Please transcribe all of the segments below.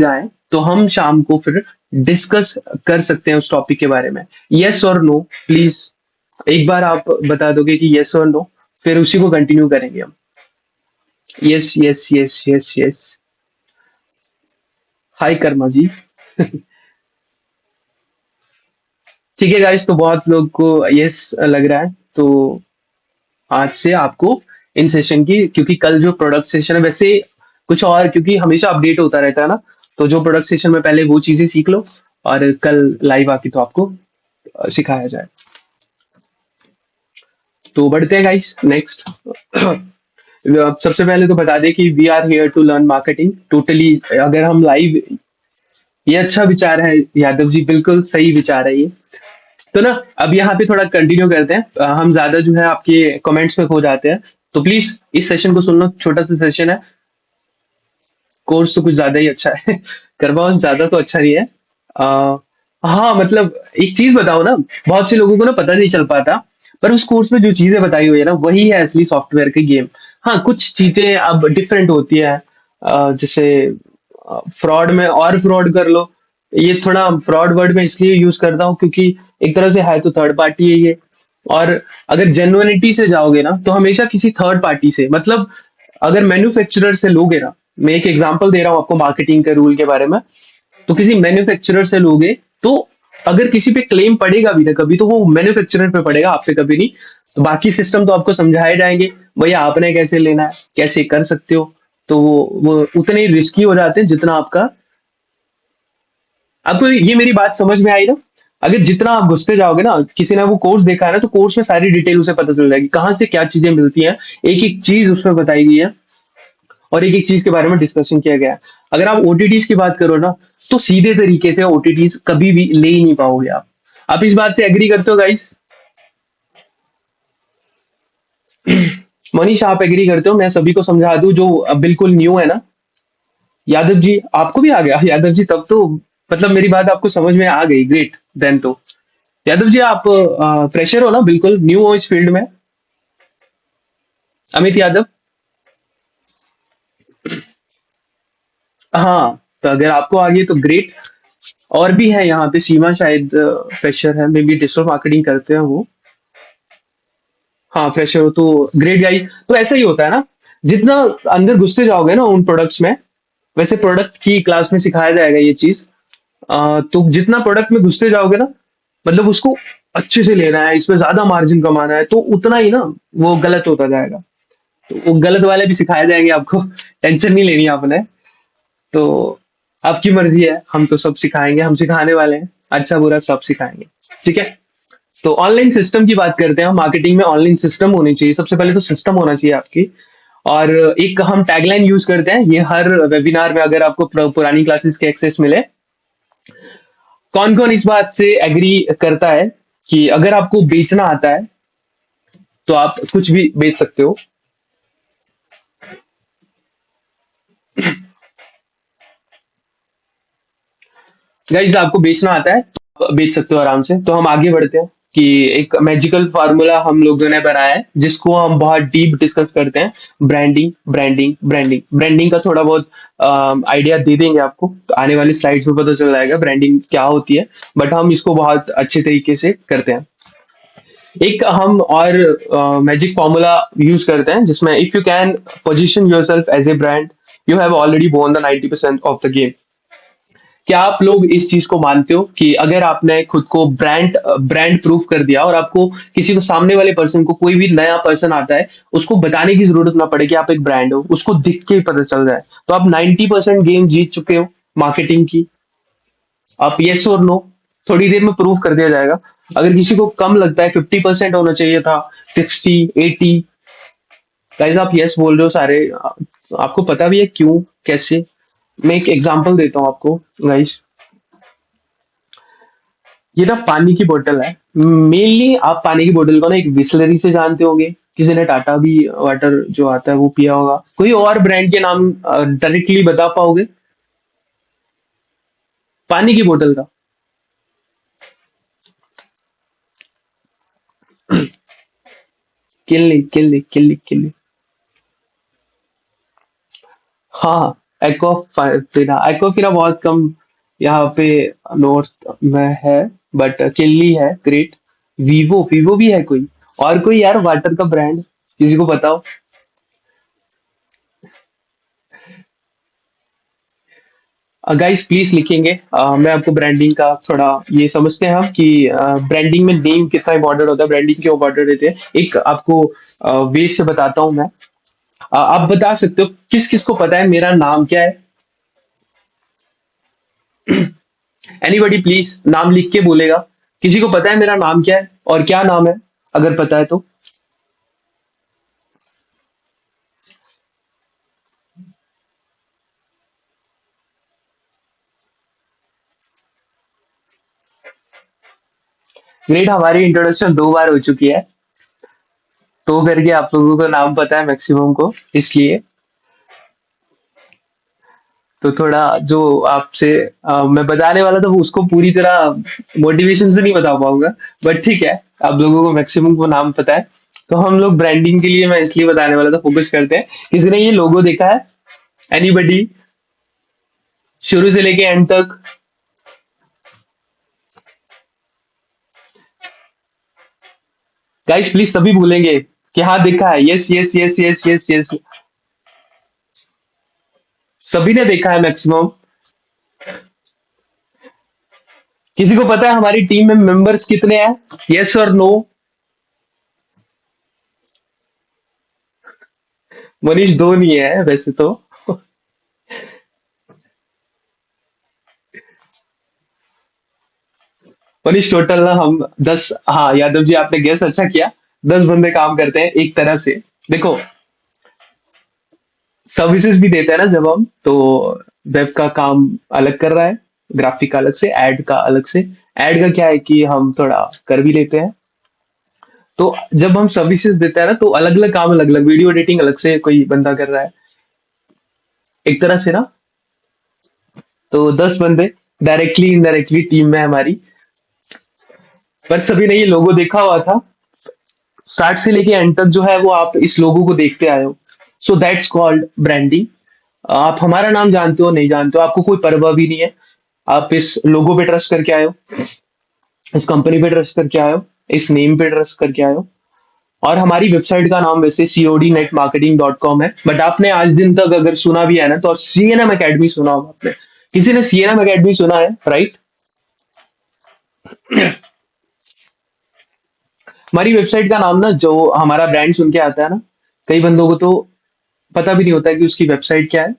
जाएं तो हम शाम को फिर डिस्कस कर सकते हैं उस टॉपिक के बारे में। यस और नो प्लीज एक बार आप बता दोगे कि यस और नो, फिर उसी को कंटिन्यू करेंगे हम। Yes yes yes yes yes. Hi Karma ji. ठीक है गाइस, तो बहुत लोग को यस लग रहा है, तो आज से आपको इन सेशन की, क्योंकि कल जो प्रोडक्ट सेशन है वैसे कुछ और, क्योंकि हमेशा अपडेट होता रहता है ना, तो जो प्रोडक्ट सेशन में पहले वो चीजें सीख लो और कल लाइव आके तो आपको सिखाया जाए। तो बढ़ते हैं गाइस नेक्स्ट। सबसे पहले तो बता दें कि we are here to learn marketing totally. अगर हम लाइव, ये अच्छा विचार है यादव जी, बिल्कुल सही विचार है ये। तो ना अब यहाँ पे थोड़ा कंटिन्यू करते हैं। हम ज्यादा जो है आपके कमेंट्स में खो जाते हैं, तो प्लीज इस सेशन को सुन लो, छोटा सा सेशन है। कोर्स तो कुछ ज्यादा ही अच्छा है। करवाओ ज्यादा तो अच्छा नहीं है। आ, हाँ मतलब एक चीज बताओ ना, बहुत से लोगों को ना पता नहीं चल पाता, पर उस कोर्स में जो चीजें बताई हुई है ना वही है असली सॉफ्टवेयर की गेम। हाँ कुछ चीजें अब डिफरेंट होती है, जैसे फ्रॉड में और फ्रॉड कर लो। ये थोड़ा फ्रॉड वर्ड में इसलिए यूज करता हूँ क्योंकि एक तरह से है तो थर्ड पार्टी है ये। और अगर जेन्युइनिटी से जाओगे ना तो हमेशा किसी थर्ड पार्टी से, मतलब अगर मैन्युफैक्चरर से लोगे ना, मैं एक एग्जांपल दे रहा हूँ आपको मार्केटिंग के रूल के बारे में, तो किसी मैन्युफैक्चरर से लोगे तो अगर किसी पे क्लेम पड़ेगा भी ना कभी, तो वो मैन्युफैक्चरर पे पड़ेगा, आप पे कभी नहीं। तो बाकी सिस्टम तो आपको समझाए जाएंगे, भैया आपने कैसे लेना है, कैसे कर सकते हो। तो वो उतने रिस्की हो जाते हैं जितना आपका। आपको ये मेरी बात समझ में आई ना? अगर जितना आप घुसते जाओगे ना, किसी ने वो कोर्स देखा है ना, तो कोर्स में सारी डिटेल उसे पता चल जाएगी, कहाँ से क्या चीजें मिलती हैं, एक एक चीज उसमें बताई गई है और एक एक चीज के बारे में डिस्कशन किया गया है। अगर आप ओटीटीज की बात करो ना, तो सीधे तरीके से ओटीटीज कभी भी ले ही नहीं पाओगे आप इस बात से एग्री करते हो गाइस? मनीष आप एग्री करते हो? मैं सभी को समझा दूं जो बिल्कुल न्यू है ना। यादव जी आपको भी आ गया? यादव जी तब तो मतलब मेरी बात आपको समझ में आ गई, ग्रेट देन तो। यादव जी आप फ्रेशर हो ना, बिल्कुल न्यू हो इस फील्ड में? अमित यादव? हाँ, तो अगर आपको आ गई तो ग्रेट। और भी है यहाँ पे, सीमा शायद फ्रेशर है, मे बी डिजिटल मार्केटिंग करते हैं वो। हाँ फ्रेशर हो तो ग्रेट गाइस। तो ऐसा ही होता है ना, जितना अंदर घुसते जाओगे ना उन प्रोडक्ट्स में, वैसे प्रोडक्ट की क्लास में सिखाया जाएगा ये चीज। तो जितना प्रोडक्ट में घुसते जाओगे ना, मतलब उसको अच्छे से लेना है, इसमें ज्यादा मार्जिन कमाना है, तो उतना ही ना वो गलत होता जाएगा। तो वो गलत वाले भी सिखाए जाएंगे आपको, टेंशन नहीं लेनी आपने। तो आपकी मर्जी है, हम तो सब सिखाएंगे, हम सिखाने वाले हैं, अच्छा बुरा सब सिखाएंगे। ठीक है। तो ऑनलाइन सिस्टम की बात करते हैं, मार्केटिंग में ऑनलाइन सिस्टम होनी चाहिए, सबसे पहले तो सिस्टम होना चाहिए आपकी। और एक हम टैगलाइन यूज करते हैं ये हर वेबिनार में, अगर आपको पुरानी क्लासेस के एक्सेस मिले। कौन कौन इस बात से एग्री करता है कि अगर आपको बेचना आता है तो आप कुछ भी बेच सकते हो? गाइज आपको बेचना आता है तो आप बेच सकते हो आराम से। तो हम आगे बढ़ते हैं कि एक मैजिकल फार्मूला हम लोगों ने बनाया है जिसको हम बहुत डीप डिस्कस करते हैं। ब्रांडिंग ब्रांडिंग ब्रांडिंग ब्रांडिंग का थोड़ा बहुत आइडिया दे देंगे आपको, तो आने वाली स्लाइड्स में पता चल जाएगा ब्रांडिंग क्या होती है, बट हम इसको बहुत अच्छे तरीके से करते हैं। एक हम और मैजिक फॉर्मूला यूज करते हैं जिसमें if you can position yourself as a brand, you have already won the 90% of the game. क्या आप लोग इस चीज को मानते हो कि अगर आपने खुद को ब्रांड ब्रांड प्रूफ कर दिया और आपको किसी को, सामने वाले पर्सन को, कोई भी नया पर्सन आता है, उसको बताने की जरूरत ना पड़े कि आप एक ब्रांड हो, उसको दिख के ही पता चल जाए, तो आप 90% गेम जीत चुके हो मार्केटिंग की। आप यस और नो थोड़ी देर में प्रूव कर दिया जाएगा। अगर किसी को कम लगता है, 50% होना चाहिए था, 60 80, गाइस आप यस बोल रहे हो सारे, आपको पता भी है क्यों, कैसे? मैं एक एग्जांपल देता हूँ आपको गाइस। ये ना पानी की बोतल है, मेनली आप पानी की बोतल को ना एक बिस्लरी से जानते होंगे, किसी ने टाटा भी वाटर जो आता है वो पिया होगा, कोई और ब्रांड के नाम डायरेक्टली बता पाओगे पानी की बोतल का? Kinley Kinley Kinley Kinley. हाँ, एक्वाफिना बहुत कम यहाँ पे नॉर्थ में है, बट किनली है ग्रेट। वीवो वीवो भी है कोई, और कोई यार वाटर का ब्रांड किसी को पता हो? गाइस प्लीज लिखेंगे। मैं आपको ब्रांडिंग का थोड़ा ये समझते हैं हम कि ब्रांडिंग में नेम कितना इंपॉर्टेंट होता है, ब्रांडिंग क्यों इंपॉर्टेंट होते हैं, एक आपको वे से बताता हूँ मैं। आप बता सकते हो किस किस को पता है मेरा नाम क्या है? एनीबॉडी प्लीज नाम लिख के बोलेगा। किसी को पता है मेरा नाम क्या है और क्या नाम है? अगर पता है तो। ग्रेट, हमारी इंट्रोडक्शन 2 बार हो चुकी है, तो करके आप लोगों को नाम पता है मैक्सिमम को, इसलिए तो थोड़ा जो आपसे मैं बताने वाला था वो उसको पूरी तरह मोटिवेशन से नहीं बता पाऊंगा, बट ठीक है, आप लोगों को मैक्सिमम को नाम पता है। तो हम लोग ब्रांडिंग के लिए मैं इसलिए बताने वाला था, फोकस करते हैं। किसी ने ये लोगो देखा है? एनीबडी? शुरू से लेके एंड तक? गाइस प्लीज सभी बोलेंगे कि हाँ देखा है, yes yes yes yes yes yes. सभी ने देखा है मैक्सिमम। किसी को पता है हमारी टीम में मेंबर्स कितने हैं? यस और नो? मनीष दो नहीं है वैसे तो। मनीष टोटल ना हम 10, हाँ यादव जी आपने गेस अच्छा किया। 10 बंदे काम करते हैं एक तरह से। देखो, सर्विसेज भी देते हैं ना जब हम, तो वेब का काम अलग कर रहा है, ग्राफिक का अलग से, एड का अलग से। एड का क्या है कि हम थोड़ा कर भी लेते हैं। तो जब हम सर्विसेज देते हैं ना, तो अलग अलग काम, अलग अलग, वीडियो एडिटिंग अलग से कोई बंदा कर रहा है, एक तरह से ना। तो 10 बंदे डायरेक्टली इनडायरेक्टली टीम में है हमारी। पर सभी ने ये लोगो देखा हुआ था, स्टार्ट से लेके एंड तक जो है वो आप इस लोगो को देखते आए हो। So that's called branding. आप हमारा नाम जानते हो नहीं जानते हो, आपको कोई परवाह भी नहीं है। आप इस लोगो पे ट्रस्ट करके आए हो, इस कंपनी पे ट्रस्ट करके आए हो, इस नेम पे ट्रस्ट करके आए हो। और हमारी वेबसाइट का नाम वैसे codnetmarketing.com है, बट आपने आज दिन तक अगर सुना भी है ना, तो सीएनएम अकेडमी सुना होगा आपने। किसी ने सीएनएम अकेडमी सुना है, राइट? हमारी वेबसाइट का नाम ना, जो हमारा ब्रांड सुन के आता है ना, कई बंदों को तो पता भी नहीं होता है कि उसकी वेबसाइट क्या है,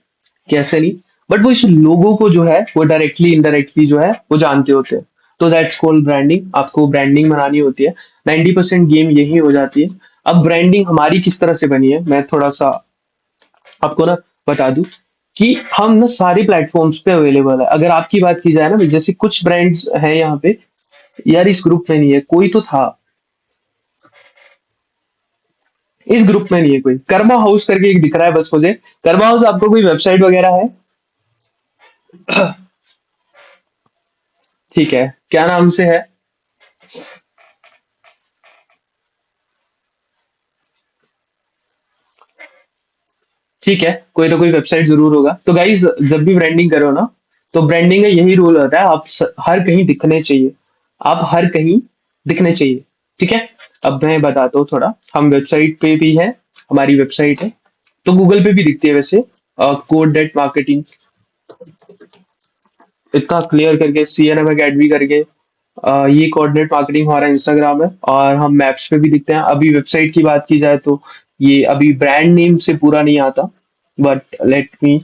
कैसे नहीं। बट वो इस लोगों को जो है वो डायरेक्टली इनडायरेक्टली जो है वो जानते होते हैं। तो दैट्स कॉल्ड ब्रांडिंग। आपको ब्रांडिंग बनानी होती है, 90% गेम यही हो जाती है। अब ब्रांडिंग हमारी किस तरह से बनी है, मैं थोड़ा सा आपको ना बता दूं कि हम ना सारे प्लेटफॉर्म्स पे अवेलेबल है। अगर आपकी बात की जाए ना, जैसे कुछ ब्रांड्स हैं यहाँ पे, यार इस ग्रुप में नहीं है कोई, तो था, इस ग्रुप में नहीं है कोई। कर्मा हाउस करके एक दिख रहा है बस मुझे। कर्मा हाउस आपको कोई वेबसाइट वगैरह है? ठीक है, क्या नाम से है? ठीक है, कोई ना कोई वेबसाइट जरूर होगा। तो गाइज जब भी ब्रांडिंग करो ना, तो ब्रांडिंग का यही रूल होता है, आप हर कहीं दिखने चाहिए। आप हर कहीं दिखने चाहिए, ठीक है। अब मैं बताता हूँ थोड़ा, हम वेबसाइट पे भी है, हमारी वेबसाइट है, तो गूगल पे भी दिखती है वैसे, कोड डेट मार्केटिंग इतना क्लियर करके, सीएनएम अकेडमी करके। ये कोऑर्डिनेट मार्केटिंग हमारा इंस्टाग्राम है, और हम मैप्स पे भी दिखते हैं। अभी वेबसाइट की बात की जाए तो ये अभी ब्रांड नेम से पूरा नहीं आता, बट लेट मी,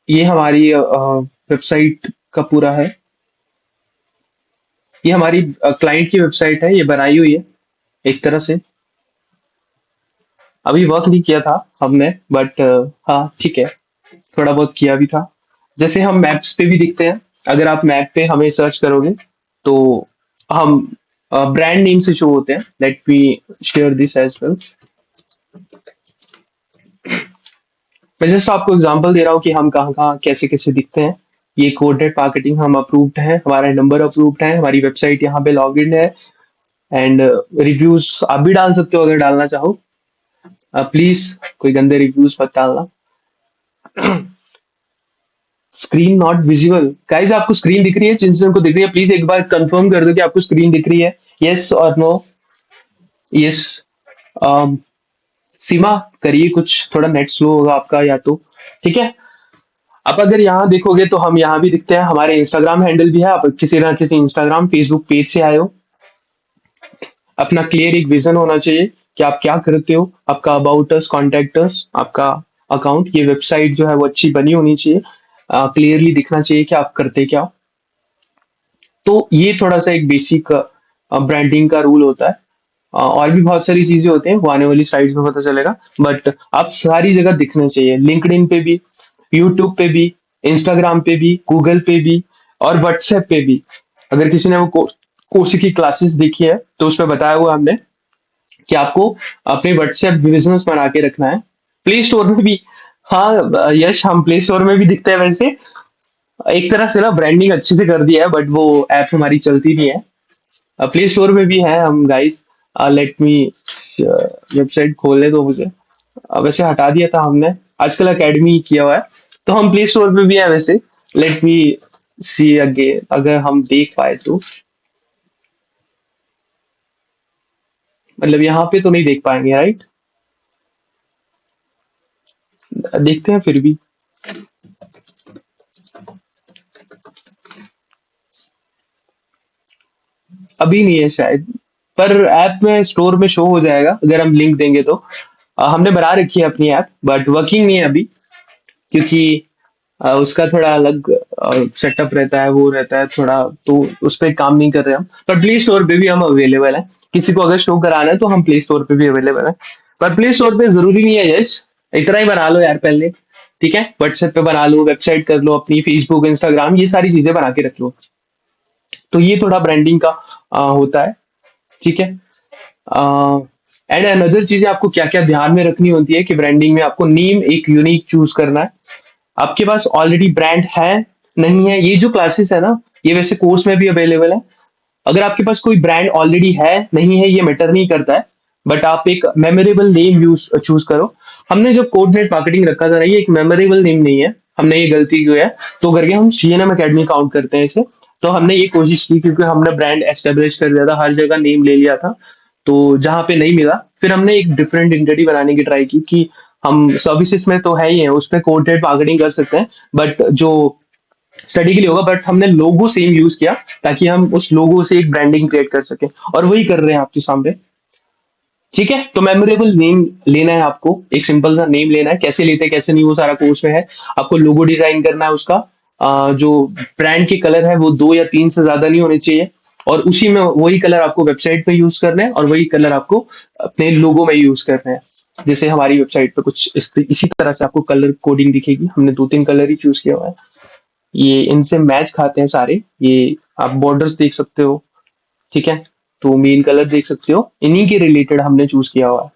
ये हमारी वेबसाइट का पूरा है। ये हमारी क्लाइंट की वेबसाइट है, ये बनाई हुई है एक तरह से। अभी वर्क नहीं किया था हमने, बट हाँ ठीक है, थोड़ा बहुत किया भी था। जैसे हम मैप्स पे भी दिखते हैं, अगर आप मैप पे हमें सर्च करोगे तो हम ब्रांड नेम से शो होते हैं। Let me share this as well. मैं जस्ट आपको एग्जांपल दे रहा हूँ कि हम कहाँ कहाँ कैसे कैसे दिखते हैं। ये कोडेड मार्केटिंग हम अप्रूव्ड है, हमारा नंबर अप्रूव्ड है, हमारी वेबसाइट यहाँ पे लॉग इन है। एंड रिव्यूज आप भी डाल सकते हो अगर डालना चाहो। प्लीज कोई गंदे रिव्यूज मत डालना। स्क्रीन नॉट विजिबल, गाइस आपको स्क्रीन दिख रही है? जिन जिन को दिख रही है प्लीज एक बार कंफर्म कर दो कि आपको स्क्रीन दिख रही है, यस और नो। यस। सीमा करिए कुछ, थोड़ा नेट स्लो होगा आपका या तो। ठीक है। आप अगर यहाँ देखोगे तो हम यहाँ भी दिखते हैं, हमारे इंस्टाग्राम हैंडल भी है, आप किसी ना किसी इंस्टाग्राम फेसबुक पेज से आए हो। अपना क्लियर एक विजन होना चाहिए कि आप क्या करते हो, आपका अबाउट अस, कॉन्टेक्ट अस, आपका अकाउंट, ये वेबसाइट जो है वो अच्छी बनी होनी चाहिए, क्लियरली दिखना चाहिए कि आप करते क्या हो। तो ये थोड़ा सा एक बेसिक ब्रांडिंग का रूल होता है। और भी बहुत सारी चीजें होती हैं, वो आने वाली स्लाइड्स में पता चलेगा। बट आप सारी जगह दिखने चाहिए, लिंक्डइन पे भी, यूट्यूब पे भी, इंस्टाग्राम पे भी, गूगल पे भी, और व्हाट्सएप पे भी। अगर किसी ने वो कोर्स की क्लासेस देखी है तो उसमें बताया हुआ हमने कि आपको अपने व्हाट्सएप बिजनेस बना के रखना है। प्ले स्टोर में भी, हाँ यश, हम प्ले स्टोर में भी दिखते हैं वैसे। एक तरह से ना ब्रांडिंग अच्छे से कर दिया है, बट वो ऐप हमारी चलती नहीं है। प्ले स्टोर में भी है हम गाइस। लेट मी वेबसाइट खोलने दो मुझे। वैसे हटा दिया था हमने, आजकल एकेडमी किया हुआ है, तो हम प्ले स्टोर पे भी है वैसे। लेट मी सी अगेन, अगर हम देख पाए तो। मतलब यहाँ पे तो नहीं देख पाएंगे, राइट? देखते हैं फिर भी। अभी नहीं है शायद, पर ऐप में स्टोर में शो हो जाएगा अगर हम लिंक देंगे तो। हमने बना रखी है अपनी ऐप, बट वर्किंग नहीं है अभी, क्योंकि उसका थोड़ा अलग सेटअप रहता है, वो रहता है थोड़ा, तो उस पर काम नहीं कर रहे हम। पर प्ले स्टोर पे भी हम अवेलेबल है, किसी को अगर शो कराना है तो हम प्ले स्टोर पे भी अवेलेबल है। पर प्ले स्टोर पे जरूरी नहीं है यश, इतना ही बना लो यार पहले। ठीक है, व्हाट्सएप पे बना लो, वेबसाइट कर लो अपनी, फेसबुक, इंस्टाग्राम, ये सारी चीजें बना के रख लो। तो ये थोड़ा ब्रांडिंग का होता है। ठीक है। एंड अनदर चीजें आपको क्या क्या ध्यान में रखनी होती है कि ब्रांडिंग में आपको नेम एक यूनिक चूज करना है। आपके पास ऑलरेडी ब्रांड है, नहीं है, ये जो क्लासेस है ना, ये वैसे कोर्स में भी अवेलेबल है। अगर आपके पास कोई ब्रांड ऑलरेडी है, नहीं है, ये मैटर नहीं करता है, बट आप एक मेमोरेबल नेम यूज चूज करो। हमने जो कोडनेट मार्केटिंग रखा था ना, ये एक मेमोरेबल नेम नहीं है, हमने ये गलती की है। तो करके हम सीएनएम अकेडमी काउंट करते हैं इसे। तो हमने ये कोशिश की, क्योंकि हमने ब्रांड एस्टेब्लिश कर लिया था, हर जगह नेम ले लिया था, तो जहां पे नहीं मिला फिर हमने एक डिफरेंट एंटिटी बनाने की ट्राई की कि हम सर्विसेज में तो है ही है, उसमें कोडेड मार्केटिंग कर सकते हैं, बट जो स्टडी के लिए होगा, बट हमने लोगो सेम यूज किया ताकि हम उस लोगो से एक ब्रांडिंग क्रिएट कर सके, और वही कर रहे हैं आपके सामने। ठीक है, तो मेमोरेबल नेम लेना है आपको, एक सिंपल सा नेम लेना है, कैसे लेते हैं कैसे नहीं वो सारा कोर्स में है। आपको लोगो डिजाइन करना है उसका, जो ब्रांड के कलर है वो 2 या 3 से ज्यादा नहीं होने चाहिए, और उसी में वही कलर आपको वेबसाइट पे यूज करना है, और वही कलर आपको अपने लोगो में यूज करना है। जैसे हमारी वेबसाइट पे कुछ इसी तरह से आपको कलर कोडिंग दिखेगी, हमने 2-3 कलर ही चूज किया हुआ है। ये इनसे मैच खाते हैं सारे, ये आप बॉर्डर्स देख सकते हो। ठीक है, तो मेन कलर देख सकते हो, इन्हीं के रिलेटेड हमने चूज किया हुआ है।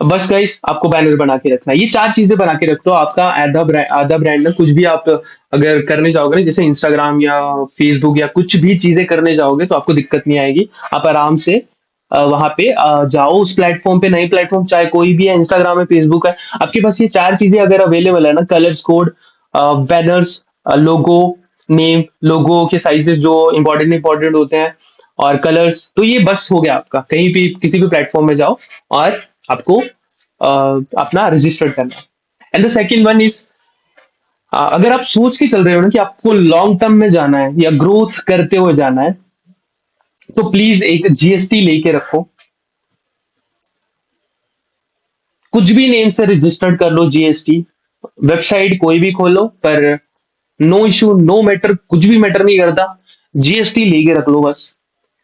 बस गाइस आपको बैनर बना के रखना है, ये 4 चीजें बना के रख लो, आपका आधा ब्रांड ना, कुछ भी आप अगर करने जाओगे ना, जैसे इंस्टाग्राम या फेसबुक या कुछ भी चीजें करने जाओगे, तो आपको दिक्कत नहीं आएगी। आप आराम से वहां पे जाओ, उस प्लेटफॉर्म पे, नई प्लेटफॉर्म चाहे कोई भी है, इंस्टाग्राम है, फेसबुक है, आपके पास ये 4 चीजें अगर अवेलेबल है ना, कलर्स कोड, बैनर्स, लोगो, नेम, लोगो के साइजेस जो इंपॉर्टेंट इंपॉर्टेंट होते हैं, और कलर्स, तो ये बस हो गया आपका। कहीं भी किसी भी प्लेटफॉर्म में जाओ और आपको अपना रजिस्टर करना है। And the second one is, अगर आप सोच के चल रहे हो ना कि आपको लॉन्ग टर्म में जाना है या ग्रोथ करते हुए जाना है, तो प्लीज एक जीएसटी लेके रखो। कुछ भी नेम से रजिस्टर्ड कर लो जीएसटी, वेबसाइट कोई भी खोलो, पर नो इशू, नो मैटर, कुछ भी मैटर नहीं करता, जीएसटी लेके रख लो बस।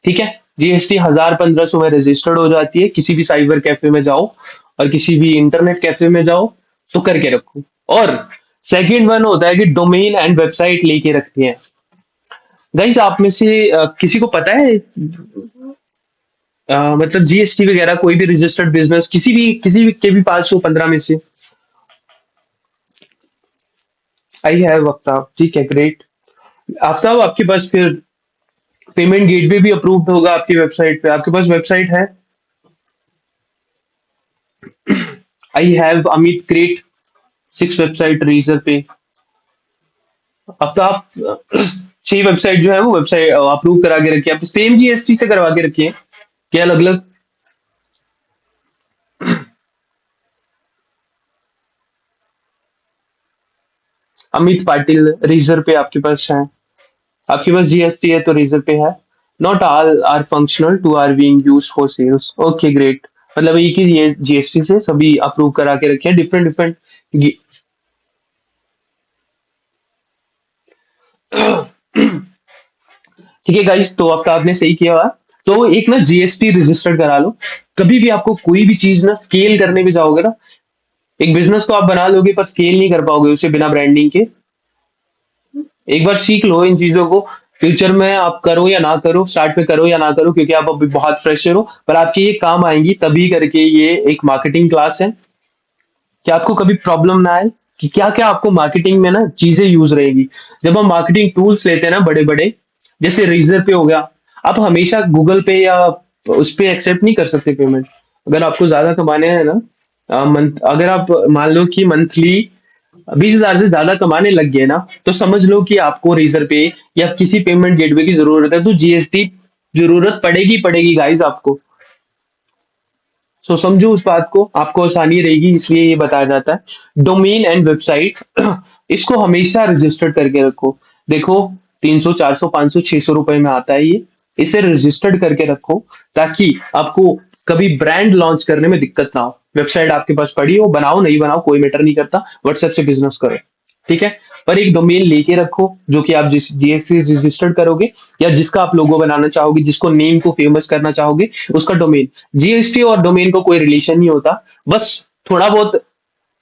ठीक है, जीएसटी 1000-1500 में रजिस्टर्ड हो जाती है, किसी भी साइबर कैफे में जाओ और किसी भी इंटरनेट कैफे में जाओ, तो करके रखो। और सेकंड वन होता है कि डोमेन एंड वेबसाइट लेके रखनी है। गाइस आप में से किसी को पता है, मतलब जीएसटी वगैरह कोई भी रजिस्टर्ड बिजनेस किसी भी के भी पास हो 15 में से? आई हैव आफ्ताब, ठीक है, ग्रेट। आफ्ताब आपके पास फिर पेमेंट गेटवे भी अप्रूव्ड होगा आपकी वेबसाइट पे। आपके पास वेबसाइट है? I have Amit create 6 website रीजर पे। अब तो आप 6 वेबसाइट जो है वो वेबसाइट अप्रूव करा के रखिए। आप सेम जीएसटी से करवा के रखिए क्या अलग अलग? अमित पाटिल रीजर पे आपके पास है? आपके पास जीएसटी है तो रीजर पे है। Not all are functional to are being used for sales. Okay great. मतलब एक ही ये जीएसटी से सभी अप्रूव करा के रखे हैं डिफरेंट डिफरेंट। ठीक है गाइस, तो अब तो आपने सही किया हुआ। तो एक ना जीएसटी रजिस्टर्ड करा लो। कभी भी आपको कोई भी चीज ना स्केल करने भी जाओगे ना, एक बिजनेस तो आप बना लोगे पर स्केल नहीं कर पाओगे उसे बिना ब्रांडिंग के। एक बार सीख लो इन चीजों को। फ्यूचर में आप करो या ना करो, स्टार्ट में करो या ना करो, क्योंकि आप अभी बहुत फ्रेशर हो, पर आपकी ये काम आएंगी तभी करके। ये एक मार्केटिंग क्लास है कि आपको कभी प्रॉब्लम ना आए कि क्या क्या आपको मार्केटिंग में ना चीजें यूज रहेगी। जब हम मार्केटिंग टूल्स लेते हैं ना बड़े बड़े, जैसे रेजर पे हो गया, आप हमेशा गूगल पे या उस पे एक्सेप्ट नहीं कर सकते पेमेंट। अगर आपको ज्यादा कमाने हैं ना, मंथ अगर आप मान लो कि मंथली 20,000 से ज्यादा कमाने लग गए ना, तो समझ लो कि आपको रेजर पे या किसी पेमेंट गेटवे की जरूरत है, तो जीएसटी जरूरत पड़ेगी पड़ेगी गाइस आपको। सो समझो उस बात को, आपको आसानी रहेगी इसलिए ये बताया जाता है। डोमेन एंड वेबसाइट इसको हमेशा रजिस्टर्ड करके रखो। देखो 300 400 500 600 रुपए में आता है ये। इसे रजिस्टर्ड करके रखो ताकि आपको कभी ब्रांड लॉन्च करने में दिक्कत ना हो। वेबसाइट आपके पास पड़ी हो, बनाओ नहीं बनाओ कोई मैटर नहीं करता, व्हाट्सएप से बिजनेस करो। ठीक है, पर एक डोमेन लेके रखो जो कि आप जिस जीएससी रजिस्टर्ड करोगे या जिसका आप लोगो बनाना चाहोगे, जिसको नेम को फेमस करना चाहोगे, उसका डोमेन। जीएसटी और डोमेन को कोई रिलेशन नहीं होता, बस थोड़ा बहुत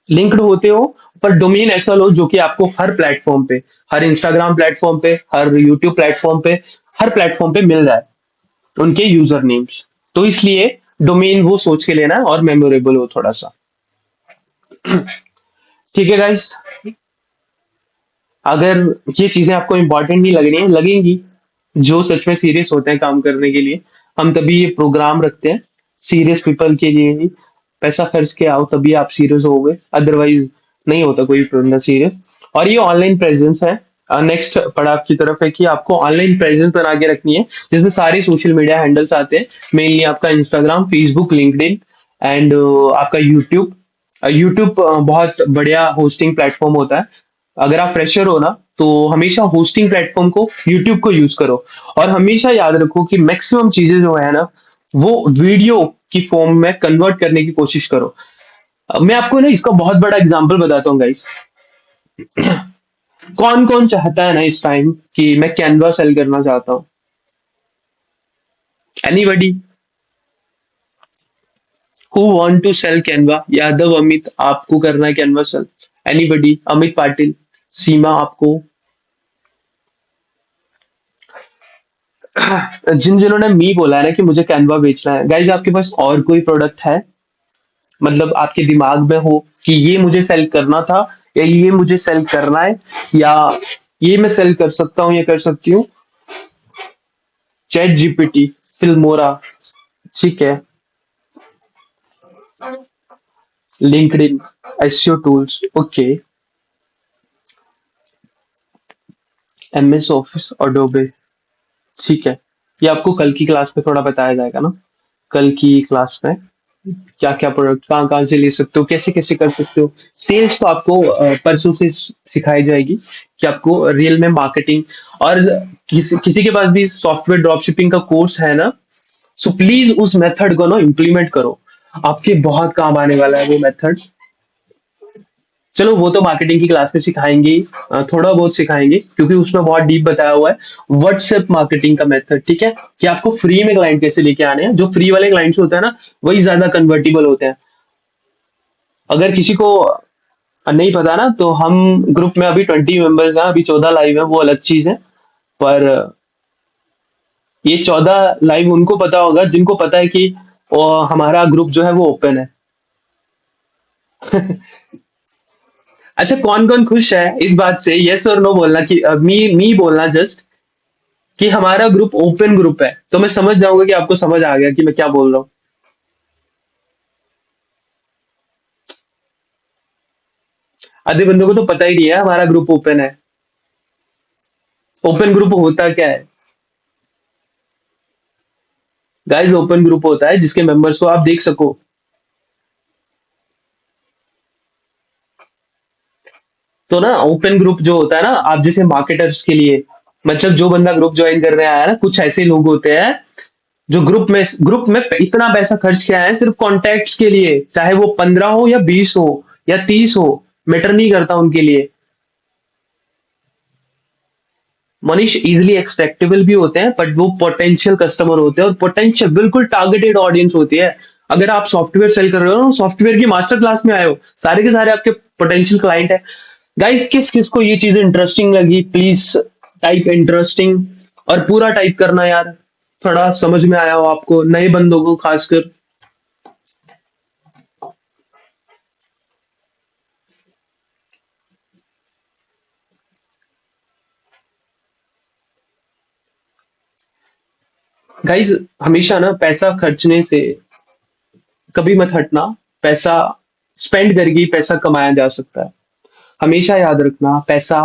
लिंक्ड होते हो। पर डोमेन ऐसा लो जो कि आपको हर प्लेटफॉर्म पे, हर इंस्टाग्राम प्लेटफॉर्म पे, हर यूट्यूब प्लेटफॉर्म पे, हर प्लेटफॉर्म पे मिल जाए उनके यूजर नेम्स। तो इसलिए डोमेन वो सोच के लेना है और मेमोरेबल हो थोड़ा सा। ठीक है गाइस, अगर ये चीजें आपको इंपॉर्टेंट नहीं लग रही हैं, लगेंगी। जो सच में सीरियस होते हैं काम करने के लिए, हम तभी ये प्रोग्राम रखते हैं। सीरियस पीपल के लिए ही। पैसा खर्च के आओ तभी आप सीरियस होगे, अदरवाइज नहीं होता कोई बंदा सीरियस। और ये ऑनलाइन प्रेजेंस है। नेक्स्ट पड़ाव की तरफ है कि आपको ऑनलाइन प्रेजेंस बना के रखनी है, जिसमें सारे सोशल मीडिया हैंडल्स आते हैं। मेनली आपका इंस्टाग्राम, फेसबुक, लिंक्डइन एंड आपका यूट्यूब। यूट्यूब बहुत बढ़िया होस्टिंग प्लेटफॉर्म होता है। अगर आप फ्रेशर हो ना, तो हमेशा होस्टिंग प्लेटफॉर्म को, यूट्यूब को यूज करो। और हमेशा याद रखो कि मैक्सिमम चीजें जो है ना, वो वीडियो की फॉर्म में कन्वर्ट करने की कोशिश करो। मैं आपको ना इसका बहुत बड़ा एग्जांपल बताता हूँ गाइस। कौन कौन चाहता है ना इस टाइम कि मैं कैनवा सेल करना चाहता हूँ? Anybody who want to sell Canva? Yadav Amit, आपको करना है Canva sell? Anybody? Amit Patil, Seema, आपको? जिन जिन्होंने मी बोला है ना कि मुझे कैनवा बेचना है, गाइज आपके पास और कोई प्रोडक्ट है? मतलब आपके दिमाग में हो कि ये मुझे सेल करना था, या ये मुझे सेल करना है, या ये मैं सेल कर सकता हूँ या कर सकती हूँ? चैट जीपीटी, फिल्मोरा, ठीक है, LinkedIn, SEO tools, okay, MS office, Adobe, ठीक है। ये आपको कल की क्लास में थोड़ा बताया जाएगा ना, कल की क्लास में क्या क्या प्रोडक्ट कहाँ कहाँ से ले सकते हो, कैसे कैसे कर सकते हो। सेल्स तो आपको परसों से सिखाई जाएगी कि आपको रियल में मार्केटिंग। और किसी के पास भी सॉफ्टवेयर ड्रॉप शिपिंग का कोर्स है ना, सो प्लीज उस मेथड को ना इम्प्लीमेंट करो। आपके बहुत काम आने वाला है वो मेथड। चलो वो तो मार्केटिंग की क्लास में सिखाएंगे ही, थोड़ा बहुत सिखाएंगे क्योंकि उसमें बहुत डीप बताया हुआ है। व्हाट्सएप मार्केटिंग का मेथड, ठीक है, कि आपको फ्री में क्लाइंट कैसे लेके आने हैं। जो फ्री वाले क्लाइंट्स होते हैं ना, वही ज्यादा कन्वर्टेबल होते हैं। अगर किसी को नहीं पता ना, तो हम ग्रुप में अभी 20 मेंबर्स हैं, अभी 14 लाइव है, वो अलग चीज है। पर ये 14 लाइव उनको पता होगा जिनको पता है कि हमारा ग्रुप जो है वो ओपन है। अच्छा, कौन कौन खुश है इस बात से? यस और नो बोलना, कि मी मी बोलना जस्ट। कि हमारा ग्रुप ओपन ग्रुप है, तो मैं समझ जाऊंगा कि आपको समझ आ गया कि मैं क्या बोल रहा हूँ। आधे बंदों को तो पता ही नहीं है हमारा ग्रुप ओपन है। ओपन ग्रुप होता क्या है? गाइस, ओपन ग्रुप होता है जिसके मेंबर्स को आप देख सको। तो ना ओपन ग्रुप जो होता है ना, आप जैसे मार्केटर्स के लिए, मतलब जो बंदा ग्रुप ज्वाइन करने आया है ना, कुछ ऐसे लोग होते हैं जो ग्रुप में इतना पैसा खर्च किया है सिर्फ कॉन्टैक्ट्स के लिए, चाहे वो 15 हो या 20 हो या 30 हो, मैटर नहीं करता उनके लिए। मनीष, इजिली एक्सपेक्टेबल भी होते हैं, बट वो पोटेंशियल कस्टमर होते हैं, और पोटेंशियल बिल्कुल टारगेटेड ऑडियंस होती है। अगर आप सॉफ्टवेयर सेल कर रहे हो, सॉफ्टवेयर की मास्टर क्लास में आए हो, सारे के सारे आपके पोटेंशियल क्लाइंट है। गाइस, किस किस को ये चीज इंटरेस्टिंग लगी, प्लीज टाइप इंटरेस्टिंग, और पूरा टाइप करना यार, थोड़ा समझ में आया हो आपको, नए बंदों को खासकर। गाइस, हमेशा ना पैसा खर्चने से कभी मत हटना। पैसा स्पेंड करके ही पैसा कमाया जा सकता है। हमेशा याद रखना, पैसा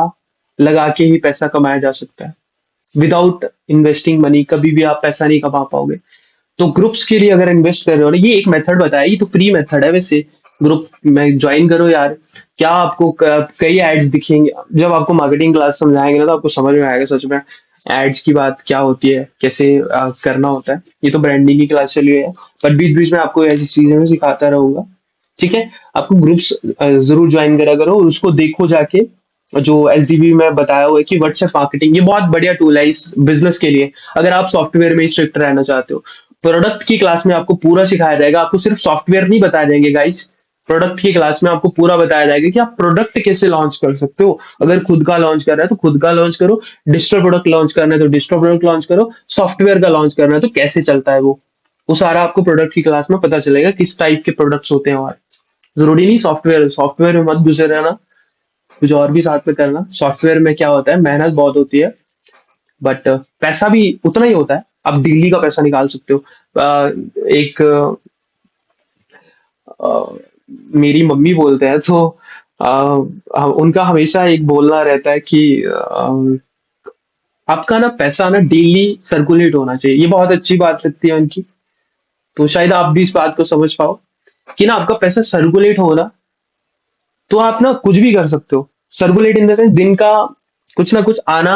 लगा के ही पैसा कमाया जा सकता है। विदाउट इन्वेस्टिंग मनी कभी भी आप पैसा नहीं कमा पाओगे। तो ग्रुप्स के लिए अगर इन्वेस्ट कर रहे हो ना, ये एक मेथड बताया, ये तो फ्री मेथड है वैसे। ग्रुप में ज्वाइन करो यार। क्या आपको कई एड्स दिखेंगे, जब आपको मार्केटिंग क्लास समझाएंगे ना तो आपको समझ में आएगा सच में एड्स की बात क्या होती है, कैसे करना होता है। ये तो ब्रांडिंग की क्लास चली है, बट बीच बीच में आपको ऐसी चीजें मैं सिखाता रहूंगा। ठीक है। आपको ग्रुप्स जरूर ज्वाइन करा करो, और उसको देखो जाके। जो एसडीबी में बताया हुआ है कि व्हाट्सएप मार्केटिंग, ये बहुत बढ़िया टूल है इस बिजनेस के लिए, अगर आप सॉफ्टवेयर में स्ट्रिक्ट रहना चाहते हो। प्रोडक्ट की क्लास में आपको पूरा सिखाया जाएगा, आपको सिर्फ सॉफ्टवेयर नहीं बताया जाएंगे गाइस। प्रोडक्ट की क्लास में आपको पूरा बताया जाएगा कि आप प्रोडक्ट कैसे लॉन्च कर सकते हो। अगर खुद का लॉन्च कर रहा है तो खुद का लॉन्च करो, डिजिटल प्रोडक्ट लॉन्च करना है तो डिजिटल प्रोडक्ट लॉन्च करो, सॉफ्टवेयर का लॉन्च करना है तो कैसे चलता है वो सारा आपको प्रोडक्ट की क्लास में पता चलेगा, किस टाइप के प्रोडक्ट्स होते हैं हमारे। जरूरी नहीं सॉफ्टवेयर सॉफ्टवेयर में मत घुसे रहना, कुछ और भी साथ में करना। सॉफ्टवेयर में क्या होता है, मेहनत बहुत होती है, बट पैसा भी उतना ही होता है। आप दिल्ली का पैसा निकाल सकते हो। एक अ, मेरी मम्मी बोलते हैं तो उनका हमेशा एक बोलना रहता है कि आपका ना पैसा ना डेली सर्कुलेट होना चाहिए। ये बहुत अच्छी बात लगती है उनकी। तो शायद आप भी इस बात को समझ पाओ कि ना आपका पैसा सर्कुलेट हो तो आप ना कुछ भी कर सकते हो। सर्कुलेट इन द सेंस, दिन का कुछ ना कुछ आना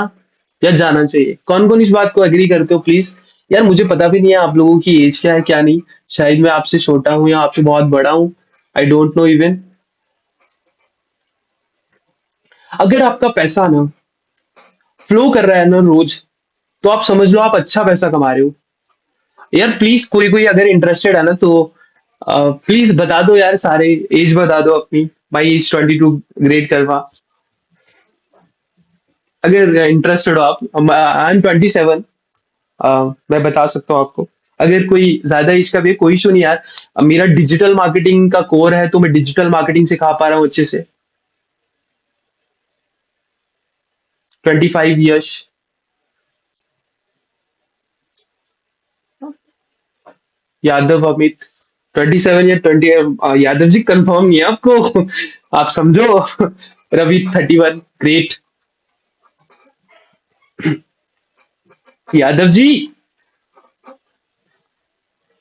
या जाना चाहिए। कौन कौन इस बात को एग्री करते हो प्लीज? यार मुझे पता भी नहीं है आप लोगों की एज क्या है क्या नहीं। शायद मैं आपसे छोटा हूँ या आपसे बहुत बड़ा हूँ, आई डोंट नो इवन। अगर आपका पैसा ना फ्लो कर रहा है ना रोज, तो आप समझ लो आप अच्छा पैसा कमा रहे हो। यार प्लीज, कोई कोई अगर इंटरेस्टेड है ना तो प्लीज बता दो यार, सारे एज बता दो अपनी। भाई एज 22 ग्रेट करवा, अगर इंटरेस्टेड हो आप। I am 27। मैं बता सकता हूँ आपको। अगर कोई ज्यादा एज का भी है, कोई इशू नहीं यार। मेरा डिजिटल मार्केटिंग का कोर है, तो मैं डिजिटल मार्केटिंग सिखा पा रहा हूँ अच्छे से। 25 ईयर्स। यादव अमित। 27 या 20। यादव जी कंफर्म नहीं है आपको? आप समझो। रवि 31 ग्रेट। यादव जी,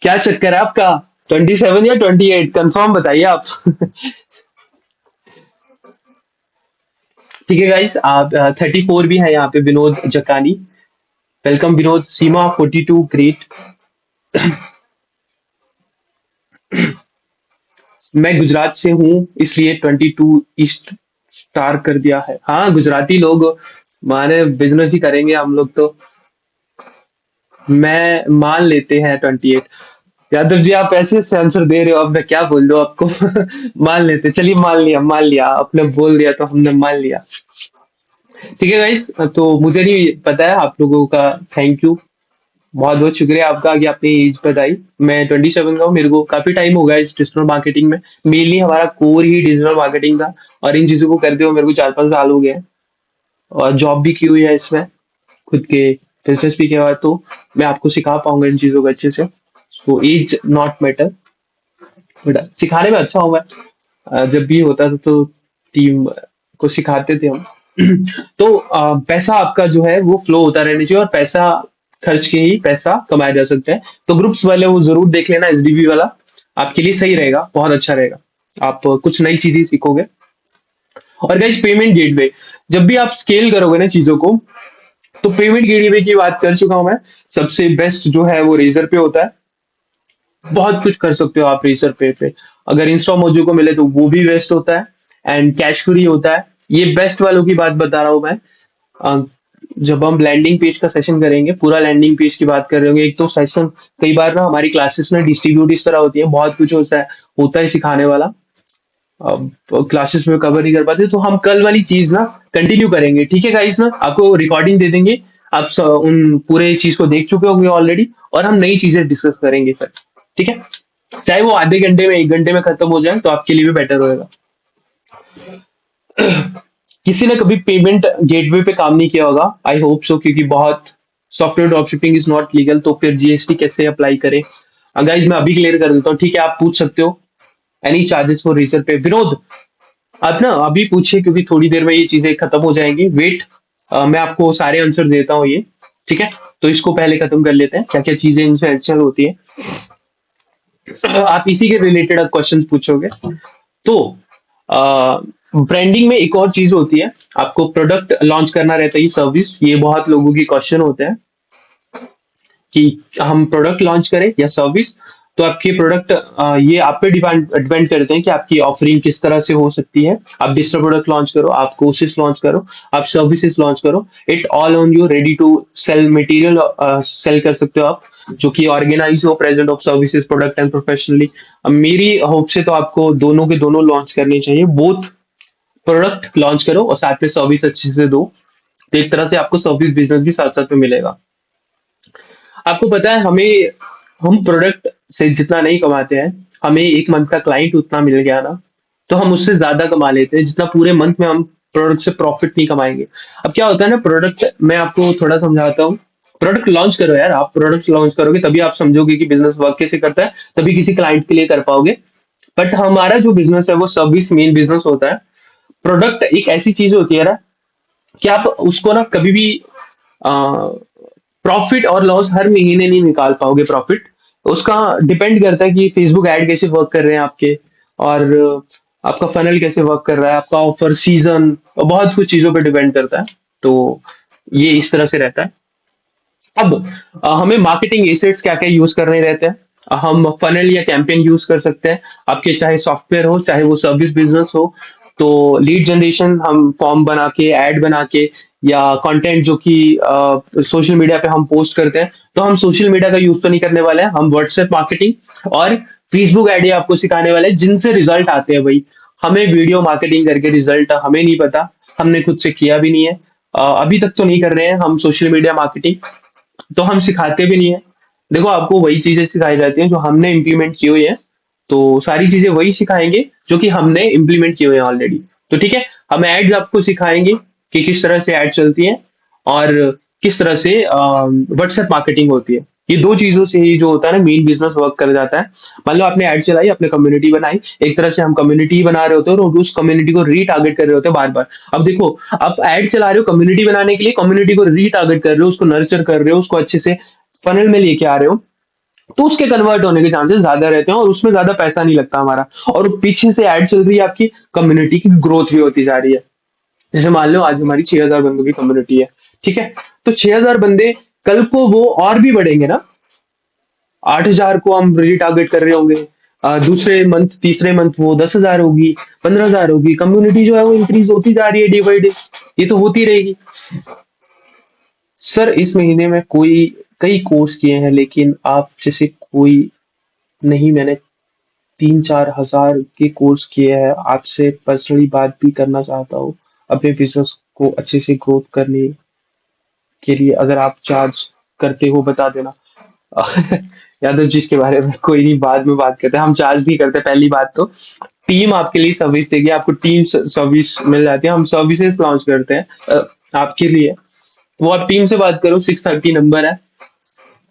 क्या चक्कर है आपका? 27 या 28 कंफर्म बताइए आप। ठीक है गाइस, आप 34 भी है यहाँ पे, विनोद जकानी। वेलकम विनोद। सीमा 42 ग्रेट। मैं गुजरात से हूँ, इसलिए 22 ईस्ट स्टार कर दिया है। हाँ, गुजराती लोग माने बिजनेस ही करेंगे हम लोग तो। मैं मान लेते हैं 28। यादव जी, आप ऐसे से आंसर दे रहे हो, अब मैं क्या बोल दूं आपको। मान लेते, चलिए मान लिया आपने बोल दिया तो हमने मान लिया। ठीक है गाइस, तो मुझे नहीं पता है आप लोगों का। थैंक यू, बहुत बहुत शुक्रिया आपका कि आपने एज बताई। मैं 27 का हूँ, मेरे को काफी टाइम हो गया इस डिजिटल मार्केटिंग में। मेनली हमारा कोर ही डिजिटल मार्केटिंग था, और इन चीजों को करते हुए मेरे को 4-5 साल हो गए हैं। और जॉब भी की हुई है इसमें खुद के। बिजनेस भी किया हुआ है, तो मैं आपको सिखा पाऊंगा इन चीजों को अच्छे से। तो एज नॉट मैटर, बट सिखाने में अच्छा हूँ मैं। जब भी होता था तो टीम को सिखाते थे हम। तो पैसा आपका जो है वो फ्लो होता रहना चाहिए, और पैसा खर्च के ही पैसा कमाया जा सकता है। तो ग्रुप्स वाले वो जरूर देख लेना, एसडीबी वाला आपके लिए सही रहेगा, बहुत अच्छा रहेगा। आप कुछ नई चीजें सीखोगे। और गाइस पेमेंट गेटवे, जब भी आप स्केल करोगे ना चीजों को, तो पेमेंट गेटवे की बात कर चुका हूं मैं। सबसे बेस्ट जो है वो रेजर पे होता है। बहुत कुछ कर सकते हो आप रेजर पे। अगर इंस्टा मोजो को मिले तो वो भी बेस्ट होता है, एंड कैश फ्री होता है। ये बेस्ट वालों की बात बता रहा हूँ मैं। अ, जब हम लैंडिंग पेज का सेशन करेंगे, पूरा लैंडिंग पेज की बात कर रहे होंगे, एक तो सेशन कई बार ना हमारी क्लासेस में डिस्ट्रीब्यूट इस तरह होती है, बहुत कुछ होता है सिखाने वाला। अब क्लासेस में कवर नहीं कर पाते, तो हम कल वाली चीज ना कंटिन्यू करेंगे, ठीक है गाइस ना? आपको रिकॉर्डिंग दे देंगे, आप उन पूरे चीज को देख चुके होंगे ऑलरेडी, और हम नई चीजें डिस्कस करेंगे फिर, ठीक है? चाहे वो आधे घंटे में 1 घंटे में खत्म हो जाए तो आपके लिए भी बेटर होएगा। किसी ने कभी पेमेंट गेटवे पे काम नहीं किया होगा, आई होप सो, क्योंकि बहुत software dropshipping is not legal, तो फिर जीएसटी कैसे अप्लाई करें? गाइस मैं अभी क्लियर कर देता हूँ, ठीक है? आप पूछ सकते हो एनी चार्जेस फॉर रीसर पे। विनोद, आप ना अभी पूछिए, क्योंकि थोड़ी देर में ये चीजें खत्म हो जाएंगी। वेट, मैं आपको सारे आंसर देता हूँ ये, ठीक है? तो इसको पहले खत्म कर लेते हैं, क्या क्या चीजें इनसे एडिशनल होती है। आप इसी के रिलेटेड अब क्वेश्चन पूछोगे। तो ब्रांडिंग में एक और चीज होती है, आपको प्रोडक्ट लॉन्च करना रहता है, सर्विस। ये बहुत लोगों की क्वेश्चन होते हैं कि हम प्रोडक्ट लॉन्च करें या सर्विस। तो आपके प्रोडक्ट, ये आप पे डिपेंड डिपेंड करते हैं कि आपकी ऑफरिंग किस तरह से हो सकती है। आप डिजिटल प्रोडक्ट लॉन्च करो, आप कोर्सेज लॉन्च करो, आप सर्विसेज लॉन्च करो, it all on you, ready to sell material sell कर सकते हो आप, जो कि ऑर्गेनाइज हो, present of services, product and professionally. अब मेरी होप से तो आपको दोनों के दोनों लॉन्च करने चाहिए। बोथ प्रोडक्ट लॉन्च करो और साथ में सर्विस अच्छे से दो, तो एक तरह से आपको सर्विस बिजनेस भी साथ साथ में मिलेगा। आपको पता है, हमें हम प्रोडक्ट से जितना नहीं कमाते हैं, हमें एक मंथ का क्लाइंट उतना मिल गया ना, तो हम उससे ज्यादा कमा लेते हैं जितना पूरे मंथ में हम प्रोडक्ट से प्रॉफिट नहीं कमाएंगे। अब क्या होता है ना, प्रोडक्ट मैं आपको थोड़ा समझाता हूँ। प्रोडक्ट लॉन्च करो यार, आप प्रोडक्ट लॉन्च करोगे तभी आप समझोगे कि बिजनेस वर्क कैसे करता है, तभी किसी क्लाइंट के लिए कर पाओगे। बट हमारा जो बिजनेस है वो सर्विस मेन बिजनेस होता है। प्रोडक्ट एक ऐसी चीज होती है ना, कि आप उसको ना कभी भी प्रॉफिट और लॉस हर महीने नहीं निकाल पाओगे। प्रॉफिट उसका डिपेंड करता है कि फेसबुक ऐड कैसे वर्क कर रहे हैं आपके, और आपका फनल कैसे वर्क कर रहा है, आपका ऑफर सीजन, और बहुत कुछ चीजों पे डिपेंड करता है। तो ये इस तरह से रहता है। अब हमें मार्केटिंग एसेट्स क्या क्या यूज करने रहते हैं। हम फनल या कैंपेन यूज कर सकते हैं, आपके चाहे सॉफ्टवेयर हो चाहे वो सर्विस बिजनेस हो। तो लीड जनरेशन हम फॉर्म बना के, ऐड बना के, या कंटेंट जो कि सोशल मीडिया पे हम पोस्ट करते हैं, तो हम सोशल मीडिया का यूज तो नहीं करने वाले हैं, हम व्हाट्सएप मार्केटिंग और फेसबुक ऐड आपको सिखाने वाले हैं, जिनसे रिजल्ट आते हैं भाई। हमें वीडियो मार्केटिंग करके रिजल्ट हमें नहीं पता, हमने खुद से किया भी नहीं है। अभी तक तो नहीं कर रहे हैं हम सोशल मीडिया मार्केटिंग, तो हम सिखाते भी नहीं है। देखो, आपको वही चीजें सिखाई जाती हैं जो हमने इम्प्लीमेंट की हुई है। तो सारी चीजें वही सिखाएंगे जो कि हमने इम्प्लीमेंट किए हुए हैं ऑलरेडी। तो ठीक है, हम एड्स आपको सिखाएंगे कि किस तरह से एड चलती है, और किस तरह से व्हाट्सएप मार्केटिंग होती है। ये दो चीजों से ही जो होता है ना, मेन बिजनेस वर्क कर जाता है। मान लो आपने एड चलाई, आपने कम्युनिटी बनाई, एक तरह से हम कम्युनिटी ही बना रहे होते हैं और उस कम्युनिटी को रीटारगेट कर रहे होते हैं बार बार। अब देखो, आप एड चला रहे हो कम्युनिटी बनाने के लिए, कम्युनिटी को रीटारगेट कर रहे हो, उसको नर्चर कर रहे हो, उसको अच्छे से फनल में लेके आ रहे हो, तो उसके कन्वर्ट होने के चांसेस ज्यादा रहते हैं और उसमें ज्यादा पैसा नहीं लगता हमारा। और पीछे से ऐड चल रही है, आपकी कम्युनिटी की ग्रोथ भी होती जा रही है। जैसे मान लो आज हमारी 6,000 बंदों की कम्युनिटी है, ठीक है? तो 6,000 बंदे, कल को वो और भी बढ़ेंगे ना। 8,000 को हम री टारगेट कर रहे होंगे, दूसरे मंथ, तीसरे मंथ वो 10,000 होगी, 15,000 होगी। कम्युनिटी जो है वो इंक्रीज होती जा रही है डे बाई डे, ये तो होती रहेगी। सर इस महीने में कोई कई कोर्स किए हैं, लेकिन आप जैसे कोई नहीं, मैंने 3-4 हज़ार के कोर्स किए हैं। आपसे पर्सनली बात भी करना चाहता हूँ अपने बिजनेस को अच्छे से ग्रोथ करने के लिए। अगर आप चार्ज करते हो बता देना। यादव जी, इसके बारे में कोई नहीं, बाद में बात करते हैं। हम चार्ज नहीं करते। पहली बात तो टीम आपके लिए सर्विस देगी, आपको टीम सर्विस मिल जाती है, हम सर्विसेज लॉन्च करते हैं आपके लिए। वो आप टीम से बात करो, 6:30 नंबर है।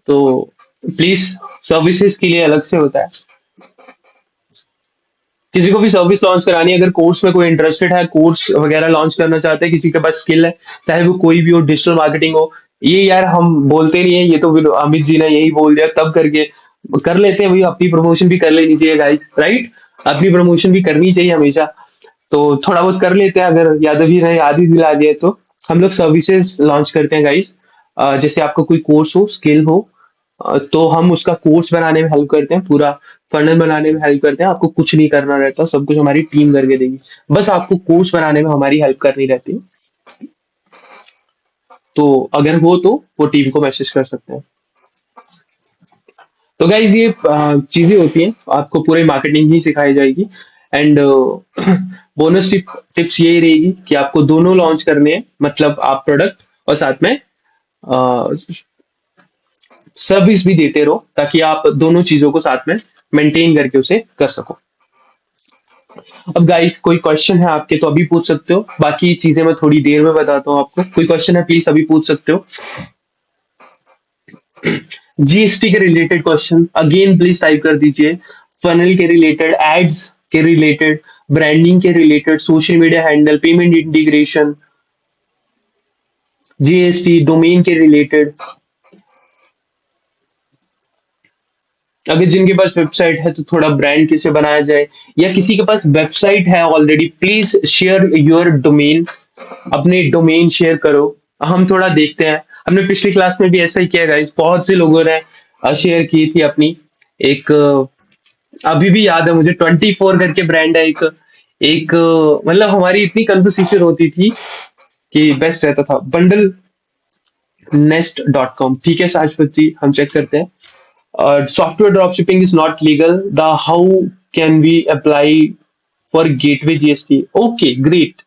तो प्लीज, सर्विसेज के लिए अलग से होता है। किसी को भी सर्विस लॉन्च करानी है, अगर कोर्स में कोई इंटरेस्टेड है, कोर्स वगैरह लॉन्च करना चाहते हैं, किसी के पास स्किल है, चाहे वो कोई भी हो, डिजिटल मार्केटिंग हो, ये यार हम बोलते नहीं है, ये तो अमित जी ने यही बोल दिया तब करके कर लेते हैं भाई। अपनी प्रमोशन भी कर लेनी चाहिए गाइस, राइट? अपनी प्रमोशन भी करनी चाहिए हमेशा। तो थोड़ा बहुत कर लेते हैं, अगर यादव जी ने याद ही दिला दिया तो। हम लोग सर्विसेज लॉन्च करते हैं गाइस। जैसे आपका कोई कोर्स हो, स्किल हो, तो हम उसका कोर्स बनाने में हेल्प करते हैं, पूरा फंडल बनाने में हेल्प करते हैं। आपको कुछ नहीं करना रहता, सब कुछ हमारी टीम करके देगी। बस आपको कोर्स बनाने में हमारी हेल्प करनी रहती है। तो अगर हो तो वो टीम को मैसेज कर सकते हैं। तो गाइज ये चीजें होती हैं, आपको पूरी मार्केटिंग ही सिखाई जाएगी। एंड बोनस टिप्स यही रहेगी कि आपको दोनों लॉन्च करने हैं, मतलब आप प्रोडक्ट और साथ में सर्विस भी देते रहो, ताकि आप दोनों चीजों को साथ में मेंटेन करके उसे कर सको। अब गाइस कोई क्वेश्चन है आपके तो अभी पूछ सकते हो, बाकी चीजें मैं थोड़ी देर में बताता हूँ आपको। कोई क्वेश्चन है प्लीज अभी पूछ सकते हो। जीएसटी के related question again please type कर दीजिए। फनल के रिलेटेड, एड्स के रिलेटेड, ब्रांडिंग के related, social media handle, payment integration, GST, domain के रिलेटेड। अगर जिनके पास वेबसाइट है तो थोड़ा ब्रांड कैसे बनाया जाए, या किसी के पास वेबसाइट है already, please share your domain. अपने डोमेन शेयर करो। हम थोड़ा देखते हैं, हमने पिछली क्लास में भी ऐसा ही किया गाइस, बहुत से लोगों ने शेयर की थी अपनी एक अभी भी याद है मुझे, 24 करके ब्रांड है एक। एक मतलब हमारी इतनी कन्वर्सेशन होती थी कि बेस्ट रहता था। बंडल नेस्ट डॉट कॉम, ठीक है शाश्वत जी, हम चेक करते हैं। Software drop shipping is not legal, the how can we apply for gateway GST? Okay great.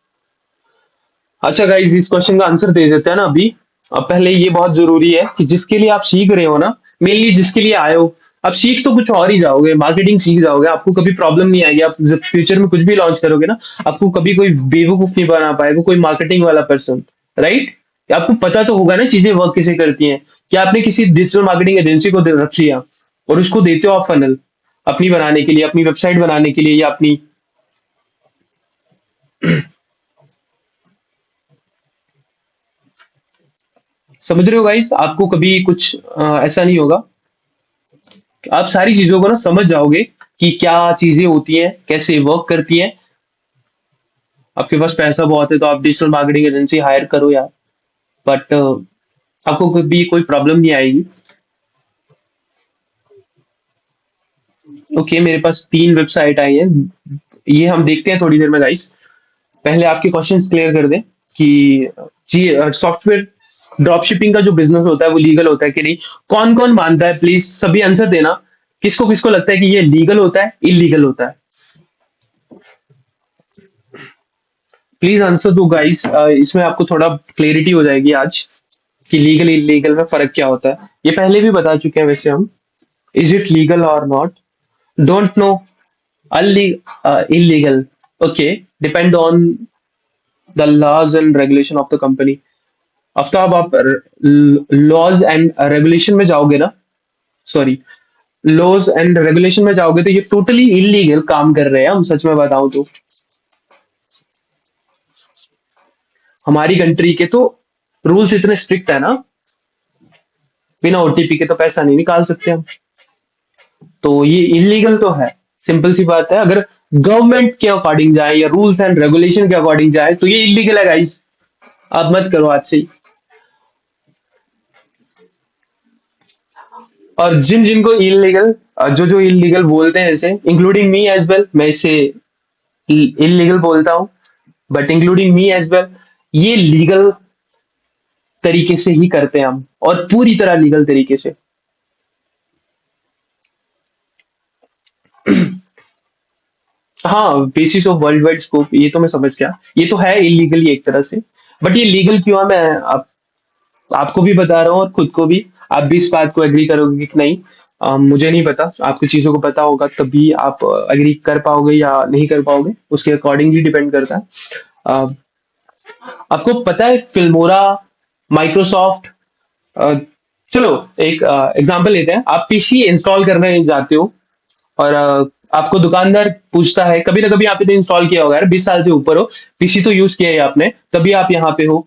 अच्छा गाइज, इस क्वेश्चन का आंसर दे देते हैं ना अभी। अब पहले ये बहुत जरूरी है कि जिसके लिए आप सीख रहे हो ना, मेनली जिसके लिए आए हो, आप सीख तो कुछ और ही जाओगे, मार्केटिंग सीख जाओगे, आपको कभी प्रॉब्लम नहीं आएगी। आप जब फ्यूचर में कुछ भी लॉन्च करोगे ना, आपको कभी कोई बेवकूफ नहीं बना पाएगा कोई मार्केटिंग वाला पर्सन, राइट? आपको पता तो होगा ना चीजें वर्क कैसे करती हैं। कि आपने किसी डिजिटल मार्केटिंग एजेंसी को रख लिया और उसको देते हो आप फनल अपनी बनाने के लिए, अपनी वेबसाइट बनाने के लिए, या अपनी, समझ रहे हो गाइस? आपको कभी कुछ ऐसा नहीं होगा। आप सारी चीजों को ना समझ जाओगे कि क्या चीजें होती हैं, कैसे वर्क करती हैं। आपके पास पैसा बहुत है तो आप डिजिटल मार्केटिंग एजेंसी हायर करो यार। बट आपको कभी कोई प्रॉब्लम नहीं आएगी। ओके, मेरे पास 3 वेबसाइट आई है, ये हम देखते हैं थोड़ी देर में गाइस। पहले आपके क्वेश्चंस क्लियर कर दें कि जी सॉफ्टवेयर ड्रॉप शिपिंग का जो बिजनेस होता है वो लीगल होता है कि नहीं। कौन कौन मानता है, प्लीज सभी आंसर देना। किसको किसको लगता है कि ये लीगल होता है, इलीगल होता है? प्लीज आंसर दो गाइस, इसमें आपको थोड़ा क्लेरिटी हो जाएगी आज कि लीगल इलीगल में फर्क क्या होता है। ये पहले भी बता चुके हैं वैसे हम। इज इट लीगल और not? Don't know. illegal, okay, depend on the laws and regulation of the company। अब तो अब आप लॉज एंड रेगुलेशन में जाओगे ना, सॉरी, लॉज एंड रेगुलेशन में जाओगे तो ये टोटली इलीगल काम कर रहे हैं हम, सच में बताऊं तो। हमारी कंट्री के तो रूल्स इतने स्ट्रिक्ट है ना, बिना ओटीपी के तो पैसा नहीं निकाल सकते हम। तो ये इलीगल तो है, सिंपल सी बात है। अगर गवर्नमेंट के अकॉर्डिंग जाए या रूल्स एंड रेगुलेशन के अकॉर्डिंग जाए तो ये इलीगल है गाइस। आप मत करो आज से ही। और जिन जिनको इलीगल, जो जो इलीगल बोलते हैं इसे, इंक्लूडिंग मी एज वेल, मैं इसे इलीगल बोलता हूँ, but including me as well, ये लीगल तरीके से ही करते हैं हम, और पूरी तरह लीगल तरीके से। हाँ, basis of world wide scope, ये तो मैं समझ गया, ये तो है इलीगली एक तरह से। बट ये लीगल क्यों है, मैं आपको भी बता रहा हूँ और खुद को भी। आप भी इस बात को एग्री करोगे कि नहीं, मुझे नहीं पता, आपको चीजों को पता होगा तभी आप एग्री कर पाओगे या नहीं कर पाओगे, उसके अकॉर्डिंगली डिपेंड करता है। आपको पता है फिल्मोरा माइक्रोसॉफ्ट। चलो एक एग्जांपल लेते हैं। आप पीसी इंस्टॉल करने जाते हो और आपको दुकानदार पूछता है, कभी ना कभी आपने तो इंस्टॉल किया होगा यार, 20 साल से ऊपर हो, पीसी तो यूज किया है आपने, तभी आप यहाँ पे हो।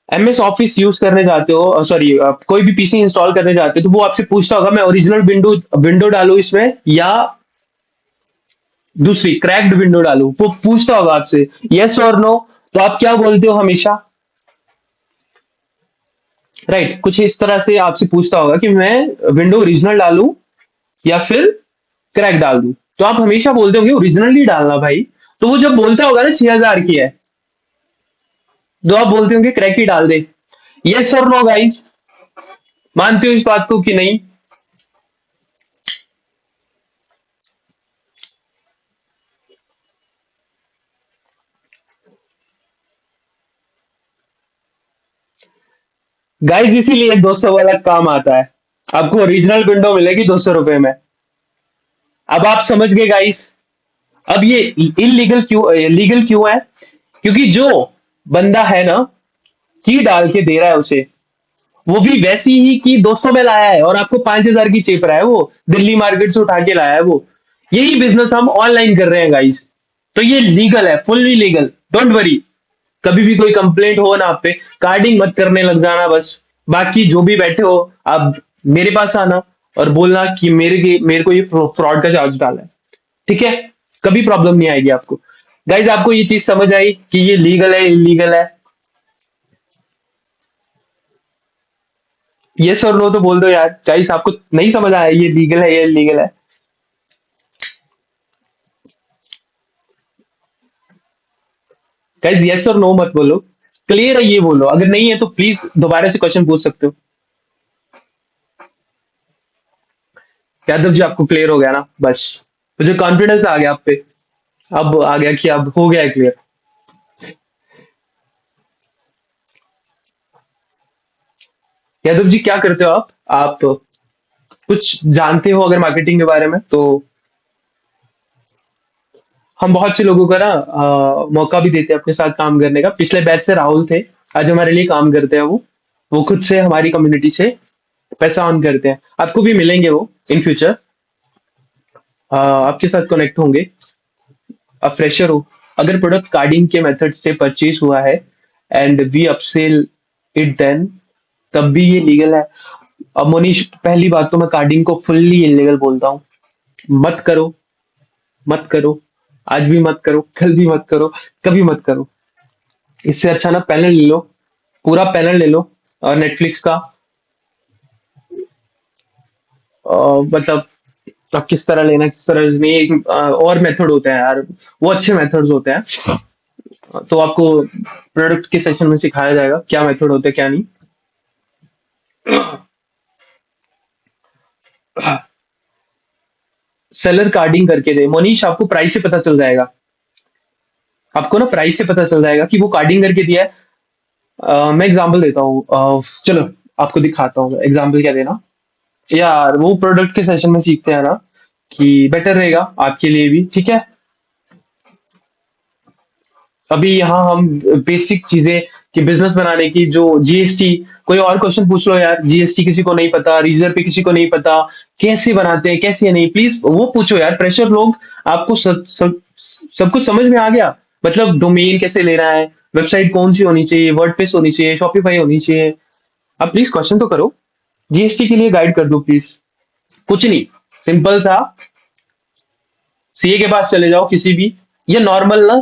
एमएस ऑफिस यूज करने जाते हो, सॉरी कोई भी पीसी इंस्टॉल करने जाते हो, तो वो आपसे पूछता होगा मैं ओरिजिनल विंडो विंडो डालूं इसमें या दूसरी क्रैक्ड विंडो डालूं, वो पूछता होगा आपसे, यस और नो। तो आप क्या बोलते हो हमेशा? राइट, कुछ इस तरह से आपसे पूछता होगा कि मैं विंडो ओरिजिनल डालूं या फिर क्रैक डाल दूं। तो आप हमेशा बोलते होंगे ओरिजिनल ही डालना भाई। तो वो जब बोलता होगा ना 6,000 की है, तो आप बोलते होंगे क्रैक ही डाल दे। यस और नो गाइस, मानते हो इस बात को कि नहीं? गाइस इसीलिए 200 वाला काम आता है, आपको ओरिजिनल विंडो मिलेगी 200 रुपए में। अब आप समझ गए गाइस। अब ये इलीगल क्यों, लीगल क्यों है? क्योंकि जो बंदा है ना, की डाल के दे रहा है उसे, वो भी वैसी ही की 200 में लाया है और आपको 5,000 की चेप रहा है, वो दिल्ली मार्केट से उठा के लाया है वो। यही बिजनेस हम ऑनलाइन कर रहे हैं गाइस। तो ये लीगल है, फुल्ली लीगल, डोंट वरी। कभी भी कोई कंप्लेंट हो ना आप पे, कार्डिंग मत करने लग जाना बस। बाकी जो भी बैठे हो, आप मेरे पास आना और बोलना कि मेरे को ये फ्रॉड का चार्ज डाला है, ठीक है? कभी प्रॉब्लम नहीं आएगी आपको। गाइज आपको ये चीज समझ आई कि ये लीगल है इलीगल है? यस और नो तो बोल दो यार गाइस, आपको नहीं समझ आया ये लीगल है या इलीगल है? गाइस यस और नो मत बोलो, क्लियर है ये बोलो। अगर नहीं है तो प्लीज दोबारा से क्वेश्चन पूछ सकते हो। यादव जी आपको क्लियर हो गया ना? बस मुझे कॉन्फिडेंस आ गया आप पे, अब आ गया कि अब हो गया क्लियर। यादव जी क्या करते हो आप कुछ जानते हो अगर मार्केटिंग के बारे में तो? हम बहुत से लोगों का ना मौका भी देते हैं अपने साथ काम करने का। पिछले बैच से राहुल थे, आज हमारे लिए काम करते हैं वो खुद से हमारी कम्युनिटी से पैसा ऑन करते हैं। आपको भी मिलेंगे वो इन फ्यूचर, आपके साथ कनेक्ट होंगे। आप फ्रेशर हो, अगर प्रोडक्ट कार्डिंग के मेथड से परचेज हुआ है and we upsell it, then तब भी ये लीगल है। अब मोनीश, पहली बात तो मैं कार्डिंग को फुल्ली इलीगल बोलता हूँ। मत करो, मत करो, आज भी मत करो, कल भी मत करो, कभी मत करो। इससे अच्छा ना पैनल ले लो, पूरा पैनल ले लो और नेटफ्लिक्स का मतलब अब किस तरह लेना है, किस तरह नहीं, एक और मेथड होते हैं यार, वो अच्छे मेथड्स होते हैं। तो आपको प्रोडक्ट के सेशन में सिखाया जाएगा क्या मेथड होते हैं क्या नहीं। सेलर कार्डिंग करके दे मोनीश, आपको प्राइस से पता चल जाएगा। आपको ना प्राइस से पता चल जाएगा कि वो कार्डिंग करके दिया है। मैं एग्जांपल देता हूँ, चलो आपको दिखाता हूँ एग्जांपल क्या देना। यार वो प्रोडक्ट के सेशन में सीखते हैं ना, कि बेटर रहेगा आपके लिए भी, ठीक है? अभी यहाँ हम बेसिक चीजें कि बिजनेस बनाने की, जो जीएसटी, कोई और क्वेश्चन पूछ लो यार, जीएसटी किसी को नहीं पता, रिजर्व पे किसी को नहीं पता, कैसे बनाते हैं कैसे नहीं, प्लीज वो पूछो यार। प्रेशर लोग, आपको सब कुछ समझ में आ गया? मतलब डोमेन कैसे लेना है, वेबसाइट कौन सी होनी चाहिए, वर्डप्रेस होनी चाहिए, शॉपिफाई होनी चाहिए। आप प्लीज क्वेश्चन तो करो, जीएसटी के लिए गाइड कर दो प्लीज। कुछ नहीं, सिंपल सा, सीए के पास चले जाओ किसी भी, ये नॉर्मल ना,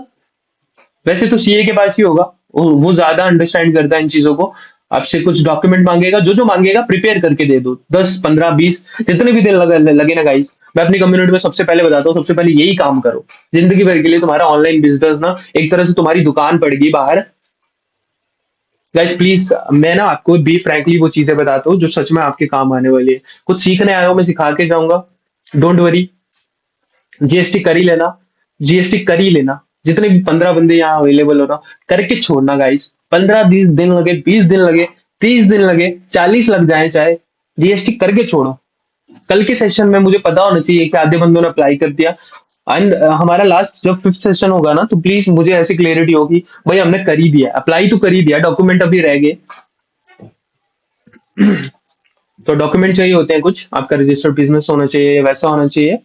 वैसे तो सीए के पास ही होगा, वो ज्यादा अंडरस्टैंड करता है इन चीजों को। आपसे कुछ डॉक्यूमेंट मांगेगा, जो जो मांगेगा प्रिपेयर करके दे दो, 10 15 20 जितने भी दिन लगे ना गाइस। मैं अपनी कम्युनिटी में सबसे पहले बताता हूँ, सबसे पहले यही काम करो। जिंदगी भर के लिए तुम्हारा ऑनलाइन बिजनेस ना एक तरह से तुम्हारी दुकान पड़ेगी बाहर। गाइस प्लीज, मैं ना आपको बी फ्रैंकली वो चीजें बताता हूँ जो सच में आपके काम आने वाली है। कुछ सीखने आया हो, मैं सिखा के जाऊंगा, डोंट वरी। जीएसटी कर ही लेना, जीएसटी कर ही लेना। जितने भी 15 बंदे यहाँ अवेलेबल हो ना, करके छोड़ना गाइस। 15 दिन लगे, 20 दिन लगे, 30 दिन लगे, 40 लग जाए चाहे, जीएसटी करके छोड़ो। कल के सेशन में मुझे पता होना चाहिए कि आधे बंदों ने अप्लाई कर दिया, एंड हमारा लास्ट जब फिफ्थ सेशन होगा ना, तो प्लीज मुझे ऐसी क्लियरिटी होगी, भाई हमने कर ही दिया, अप्लाई तो कर ही दिया, डॉक्यूमेंट अभी रह गए। तो डॉक्यूमेंट चाहिए होते हैं कुछ, आपका रजिस्टर्ड बिजनेस होना चाहिए, वैसा होना चाहिए।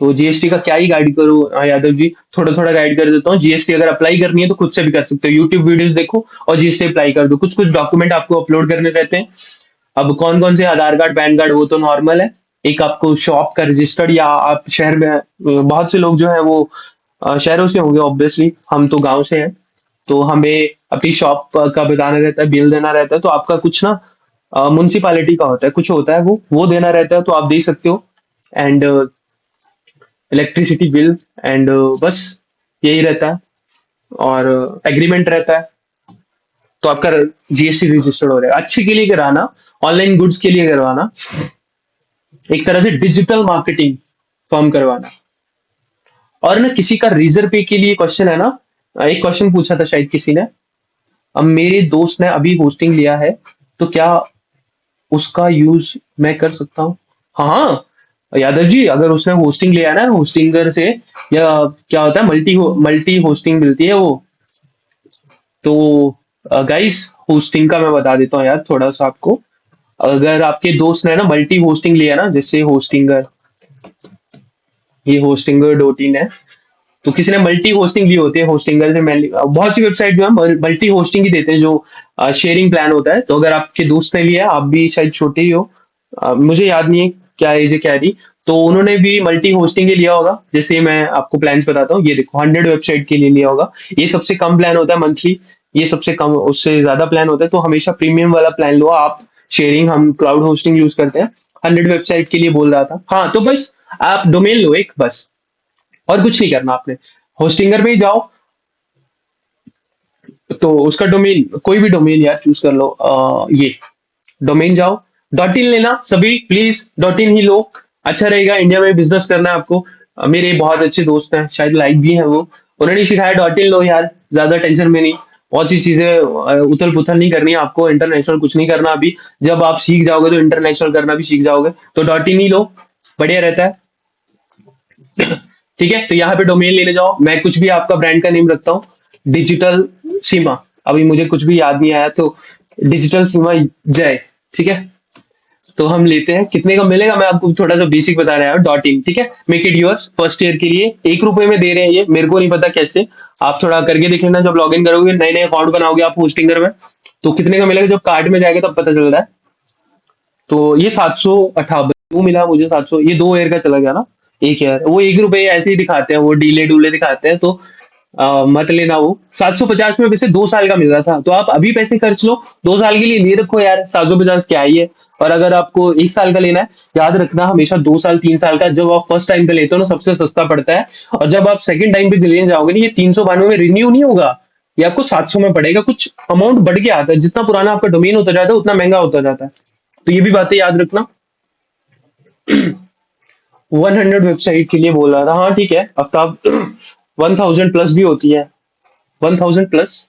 तो जीएसटी का क्या ही गाइड करूँ यादव जी, थोड़ा थोड़ा गाइड कर देता हूँ। जीएसटी अगर अप्लाई करनी है तो खुद से भी कर सकते हो, यूट्यूब वीडियोस देखो और जीएसटी अप्लाई कर दो। कुछ कुछ डॉक्यूमेंट आपको अपलोड करने रहते हैं। अब कौन कौन से, आधार कार्ड पैन कार्ड वो तो नॉर्मल है। एक आपको शॉप का रजिस्टर्ड, या आप शहर में बहुत से लोग जो है वो शहरों से होंगे ऑब्वियसली, हम तो गांव से हैं। तो हमें अपनी शॉप का बताना रहता है, बिल देना रहता है। तो आपका कुछ ना म्यूनसिपालिटी का होता है, कुछ होता है वो देना रहता है, तो आप दे सकते हो। एंड इलेक्ट्रिसिटी बिल, एंड बस यही रहता है। और एग्रीमेंट रहता है। तो आपका जीएसटी रजिस्टर्ड हो जाएगा। अच्छे के लिए कराना, ऑनलाइन गुड्स के लिए करवाना, एक तरह से डिजिटल मार्केटिंग फॉर्म करवाना। और ना किसी का रीजर पे के लिए क्वेश्चन है ना, एक क्वेश्चन पूछा था शायद किसी ने। अब मेरे दोस्त ने अभी होस्टिंग लिया है, तो क्या उसका यूज मैं कर सकता हूँ? हाँ हाँ, यादव जी, अगर उसने होस्टिंग लिया है ना होस्टिंगर से, या क्या होता है, मल्टी होस्टिंग मिलती है वो। तो गाइस, होस्टिंग का मैं बता देता हूँ यार थोड़ा सा आपको। अगर आपके दोस्त ने ना मल्टी होस्टिंग लिया ना, जैसे होस्टिंगर, ये होस्टिंगर डॉट इन है। तो किसी ने मल्टी होस्टिंग ली होती है होस्टिंगर से, mainly बहुत सी वेबसाइट जो है मल्टी होस्टिंग ही देते हैं, जो शेयरिंग प्लान होता है। तो अगर आपके दोस्त ने लिया, आप भी शायद छोटे ही हो, मुझे याद नहीं है क्या एज है क्या नहीं, तो उन्होंने भी मल्टी होस्टिंग ही लिया होगा। जैसे मैं आपको प्लान बताता हूँ, ये देखो 100 वेबसाइट के लिए लिया होगा। ये सबसे कम प्लान होता है मंथली, ये सबसे कम, उससे ज्यादा प्लान होता है। तो हमेशा प्रीमियम वाला प्लान लो आप। शेयरिंग, हम क्लाउड होस्टिंग यूज करते हैं। 100 वेबसाइट के लिए बोल रहा था। हाँ, तो बस आप डोमेन लो एक, बस और कुछ नहीं करना आपने। होस्टिंगर में ही जाओ, तो उसका डोमेन, कोई भी डोमेन यार चूज कर लो। ये डोमेन जाओ, डॉट इन लेना सभी, प्लीज डॉट इन ही लो। अच्छा रहेगा, इंडिया में बिजनेस करना है आपको। मेरे बहुत अच्छे दोस्त हैं, शायद लाइक भी हैं वो, उन्होंने सिखाया डॉट इन लो यार, ज्यादा टेंशन में नहीं। बहुत सी चीजें उथल पुथल नहीं करनी है आपको, इंटरनेशनल कुछ नहीं करना अभी। जब आप सीख जाओगे तो इंटरनेशनल करना भी सीख जाओगे। तो डॉट इन ही लो, बढ़िया रहता है। ठीक है, तो यहाँ पे डोमेन लेने जाओ। मैं कुछ भी आपका ब्रांड का नेम रखता हूँ, डिजिटल सीमा। अभी मुझे कुछ भी याद नहीं आया, तो डिजिटल सीमा जय। ठीक है, तो हम लेते हैं, कितने का मिलेगा मैं आपको थोड़ा सा बेसिक बता रहा हूँ। डॉट इन, ठीक है, make it yours. First year के लिए 1 रुपए में दे रहे हैं ये, मेरे को नहीं पता कैसे। आप थोड़ा करके देख लेना, जब लॉग इन करोगे, नए नए अकाउंट बनाओगे आप होस्टिंगर में, तो कितने का मिलेगा जब कार्ड में जाएगा तब पता चल रहा है। तो ये 758 क्यों मिला मुझे 700, ये 2 ईयर का चला गया ना। 1 ईयर वो 1 रुपए ऐसे ही दिखाते हैं, वो डीले डूले दिखाते हैं। तो मत लेना वो। 750 में वैसे 2 साल का मिल रहा था, तो आप अभी पैसे खर्च लो, 2 साल के लिए ले रखो यार। 750 क्या ही है। और अगर आपको 1 साल का लेना है, याद रखना हमेशा 2 साल 3 साल का जब आप फर्स्ट टाइम पे लेते हो ना, सबसे सस्ता पड़ता है। और जब आप सेकंड टाइम पे लेने जाओगे ना, ये 392 में रिन्यू नहीं होगा, ये आपको 700 में पड़ेगा। कुछ अमाउंट बढ़ के आता है, जितना पुराना आपका डोमेन होता जाता है उतना महंगा होता जाता है। तो ये भी बातें याद रखना। 100 वेबसाइट के लिए बोल रहा था, हाँ ठीक है। अब तो आप 1000 प्लस भी होती है। 1000 प्लस,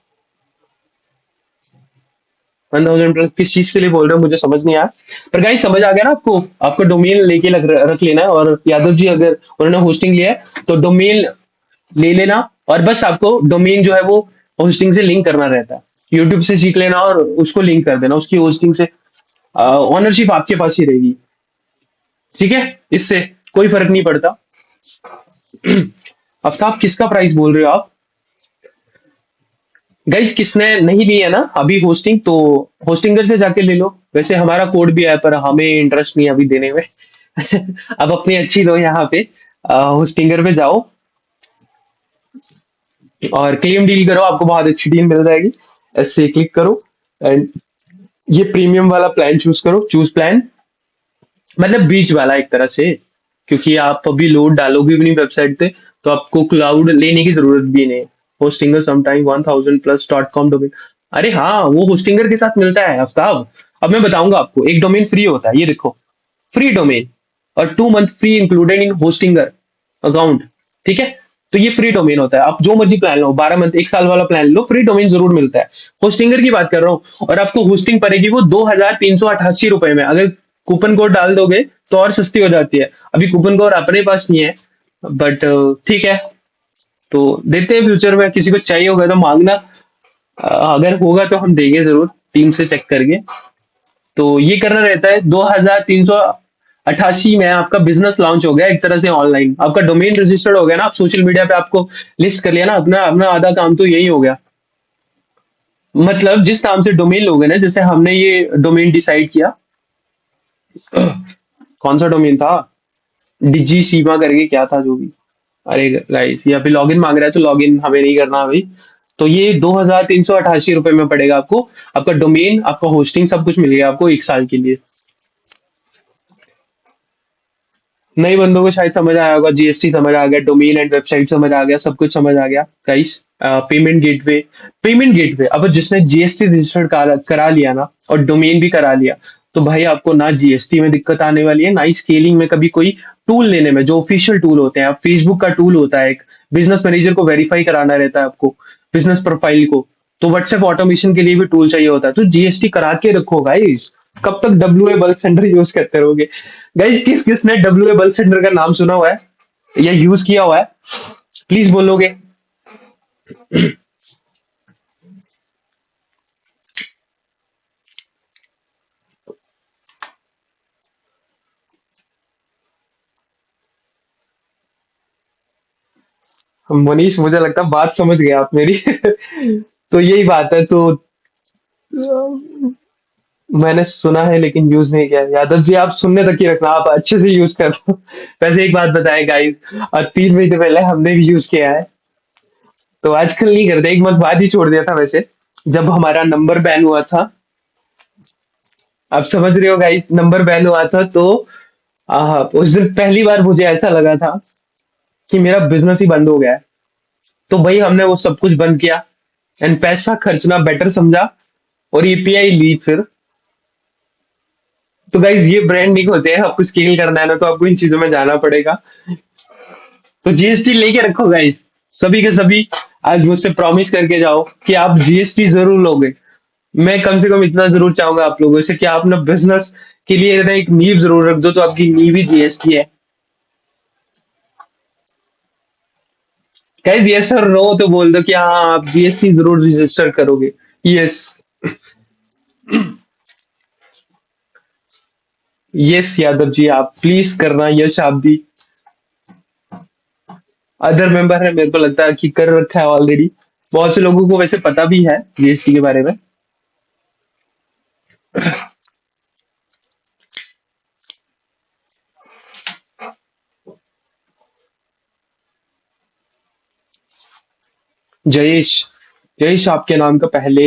1000 प्लस किस चीज के लिए बोल रहे हो मुझे समझ नहीं आया। पर गाइस समझ आ गया ना आपको, आपको डोमेन लेके रख लेना है। और यादव जी अगर उन्होंने होस्टिंग लिया है तो डोमेन ले लेना। और बस आपको डोमेन जो है वो होस्टिंग से लिंक करना रहता है। यूट्यूब से सीख लेना और उसको लिंक कर देना उसकी होस्टिंग से। ऑनरशिप आपके पास ही रहेगी। ठीक है, इससे कोई फर्क नहीं पड़ता। आफ्ताब, किसका प्राइस बोल रहे हो आप? गाइस, किसने नहीं ली है ना अभी होस्टिंग, तो होस्टिंगर से जाके ले लो। वैसे हमारा कोड भी है, पर हमें इंटरेस्ट नहीं है अभी देने में। अब अपनी अच्छी लो यहाँ पे, होस्टिंगर पे जाओ और क्लेम डील करो, आपको बहुत अच्छी डील मिल जाएगी। ऐसे क्लिक करो एंड ये प्रीमियम वाला प्लान चूज करो। चूज प्लान मतलब बीच वाला एक तरह से, क्योंकि आप अभी लोड डालोगे भी नहीं वेबसाइट पे, तो आपको क्लाउड लेने की जरूरत भी नहीं है। Hostinger sometime 1000 plus dot com domain. अरे हाँ, वो होस्टिंगर के साथ मिलता है आफ्ताब। अब मैं बताऊंगा आपको, एक डोमेन फ्री होता है, ये देखो, फ्री डोमेन, और 2 month free included in Hostinger account. ठीक है, तो ये फ्री डोमेन होता है। आप जो मर्जी प्लान लो, 12 मंथ 1 साल वाला प्लान लो, फ्री डोमेन जरूर मिलता है। होस्टिंगर की बात कर रहा हूँ, और आपको होस्टिंग पड़ेगी वो 2388 रुपए में। अगर कूपन कोड डाल दोगे तो और सस्ती हो जाती है। अभी कूपन कोड अपने पास नहीं है, बट ठीक है, तो देते हैं फ्यूचर में, किसी को चाहिए होगा तो मांगना। अगर होगा तो हम देंगे जरूर, टीम से चेक करके। तो ये करना रहता है। 2388 में आपका बिजनेस लॉन्च हो गया एक तरह से ऑनलाइन, आपका डोमेन रजिस्टर्ड हो गया ना, आप सोशल मीडिया पे आपको लिस्ट कर लिया ना, अपना अपना आधा काम तो यही हो गया। मतलब जिस नाम से डोमेन लोगे ना, जैसे हमने ये डोमेन डिसाइड किया, कौन सा डोमेन था, डिजी सीमा करके क्या था जो भी। अरे गाइस, या फिर लॉगिन मांग रहा है तो लॉगिन हमें नहीं करना भाई। तो ये 2388 रुपए में पड़ेगा आपको, आपका डोमेन, आपका होस्टिंग, सब कुछ मिल गया आपको 1 साल के लिए। नए बंदों को शायद समझ आया होगा, जीएसटी समझ आ गया, डोमेन एंड वेबसाइट समझ आ गया, सब कुछ समझ आ गया guys. Payment gateway, payment gateway, अब जिसने जीएसटी रजिस्टर्ड करा लिया ना, और डोमेन भी करा लिया, तो भाई आपको ना जीएसटी में दिक्कत आने वाली है, ना ही स्केलिंग में कभी कोई टूल लेने में, जो ऑफिशियल टूल होते हैं। आप फेसबुक का टूल होता है एक, बिजनेस मैनेजर को वेरीफाई कराना रहता है आपको, बिजनेस प्रोफाइल को। तो व्हाट्सएप ऑटोमेशन के लिए भी टूल चाहिए होता है, तो जीएसटी करा के रखो गाइस। कब तक W A bulk centre use करते रहोगे गाइस? किस किसने डब्ल्यू ए बल्क सेंटर का नाम सुना हुआ है या यूज किया हुआ है, प्लीज बोलोगे? मनीष, मुझे लगता है बात समझ गए आप मेरी। तो यही बात है। तो मैंने सुना है लेकिन यूज नहीं किया। यादव जी, आप सुनने तक ही रखना, आप अच्छे से यूज कर लो। वैसे एक बात बताए गाइस, और 3 महीने पहले हमने भी यूज किया है, तो आजकल नहीं करते, एक मंथ बाद ही छोड़ दिया था वैसे, जब हमारा नंबर बैन हुआ था। आप समझ रहे हो गाइस, नंबर बैन हुआ था तो उस दिन पहली बार मुझे ऐसा लगा था कि मेरा बिजनेस ही बंद हो गया है। तो भाई हमने वो सब कुछ बंद किया, एंड पैसा खर्चना बेटर समझा, और एपीआई ली फिर। तो गाइज ये ब्रांडिंग होते हैं, आपको स्केल करना है ना, तो आपको इन चीजों में जाना पड़ेगा। तो जीएसटी लेके रखो गाइज, सभी के सभी। आज मुझसे प्रॉमिस करके जाओ कि आप जीएसटी जरूर लोगे। मैं कम से कम इतना जरूर चाहूंगा आप लोगों से कि आप अपना बिजनेस के लिए ना एक नींव जरूर रख दो, तो आपकी नींव ही जीएसटी है। गाइज यस और नो तो बोल दो कि हाँ, आप जीएसटी जरूर रजिस्टर करोगे। यस, यस यादव जी, आप प्लीज करना, यश आप भी। अदर मेंबर है, मेरे को लगता है कि कर रखा है ऑलरेडी। बहुत से लोगों को वैसे पता भी है जीएसटी के बारे में। जयेश, जयेश आपके नाम का पहले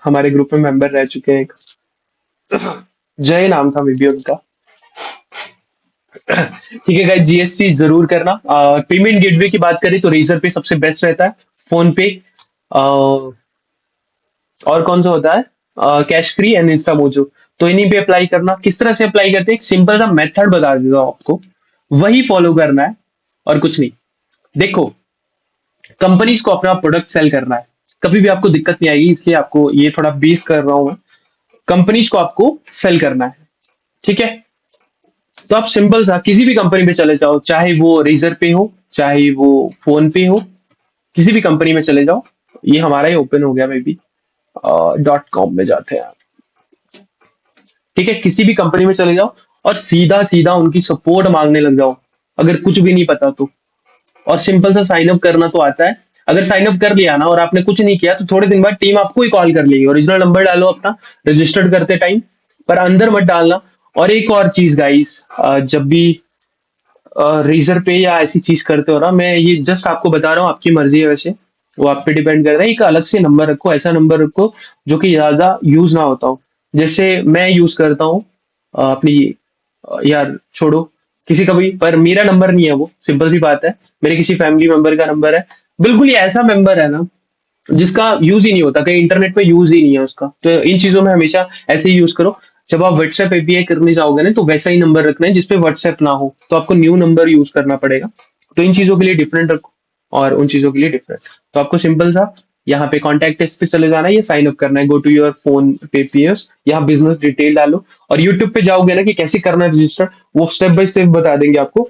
हमारे ग्रुप में मेंबर रह चुके हैं एक, जय नाम था मे बी उनका। ठीक है गाइस, जीएसटी जरूर करना। पेमेंट गेटवे की बात करें तो रेजर पे सबसे बेस्ट रहता है, फोन पे, और कौन सा होता है, cash free and Insta mojo. तो इन्हीं पे अप्लाई करना। किस तरह से अप्लाई करते हैं, एक सिंपल सा मेथड बता देता हूँ आपको, वही फॉलो करना है, और कुछ नहीं। देखो, कंपनीज को अपना प्रोडक्ट सेल करना है, कभी भी आपको दिक्कत नहीं आएगी, इसलिए आपको ये थोड़ा बेस कर रहा हूँ मैं। कंपनीज को आपको सेल करना है, ठीक है? तो आप सिंपल सा किसी भी कंपनी में चले जाओ, चाहे वो रेजर पे हो, चाहे वो फोन पे हो, किसी भी कंपनी में चले जाओ। ये हमारा ही ओपन हो गया मे बी, डॉट कॉम में जाते हैं आप। ठीक है, किसी भी कंपनी में चले जाओ और सीधा सीधा उनकी सपोर्ट मांगने लग जाओ, अगर कुछ भी नहीं पता तो। और सिंपल सा साइन अप करना तो आता है। अगर साइन अप कर लिया ना और आपने कुछ नहीं किया, तो थोड़े दिन बाद टीम आपको ही कॉल कर लेगी। ओरिजिनल नंबर डालो अपना रजिस्टर्ड करते टाइम, पर अंदर मत डालना। और एक और चीज गाइस, जब भी रेजर पे या ऐसी चीज करते हो ना, मैं ये जस्ट आपको बता रहा हूँ, आपकी मर्जी है वैसे, वो आप पे डिपेंड करता है। एक अलग से नंबर रखो, ऐसा नंबर रखो जो कि ज्यादा यूज ना होता हो। जैसे मैं यूज करता हूँ अपनी, यार छोड़ो, किसी का भी, पर मेरा नंबर नहीं है वो, सिंपल सी बात है, मेरे किसी फैमिली मेंबर का नंबर है। बिल्कुल ही ऐसा मेंबर है ना जिसका यूज ही नहीं होता, कहीं इंटरनेट पे यूज ही नहीं है उसका। तो इन चीजों में हमेशा ऐसे ही यूज करो। जब आप व्हाट्सएप एपीआई करने जाओगे ना, तो वैसा ही नंबर रखना है जिसपे व्हाट्सएप ना हो, तो आपको न्यू नंबर यूज करना पड़ेगा। तो इन चीजों के लिए डिफरेंट रखो, और उन चीजों के लिए डिफरेंट। तो आपको सिंपल सा यहाँ पे कॉन्टैक्ट टेस्ट पे चले जाना है, ये साइन अप करना है, गो टू योर फोन पे पीएस, यहाँ बिजनेस डिटेल डालो, और यूट्यूब पे जाओगे ना कि कैसे करना है रजिस्टर, वो स्टेप बाय स्टेप बता देंगे आपको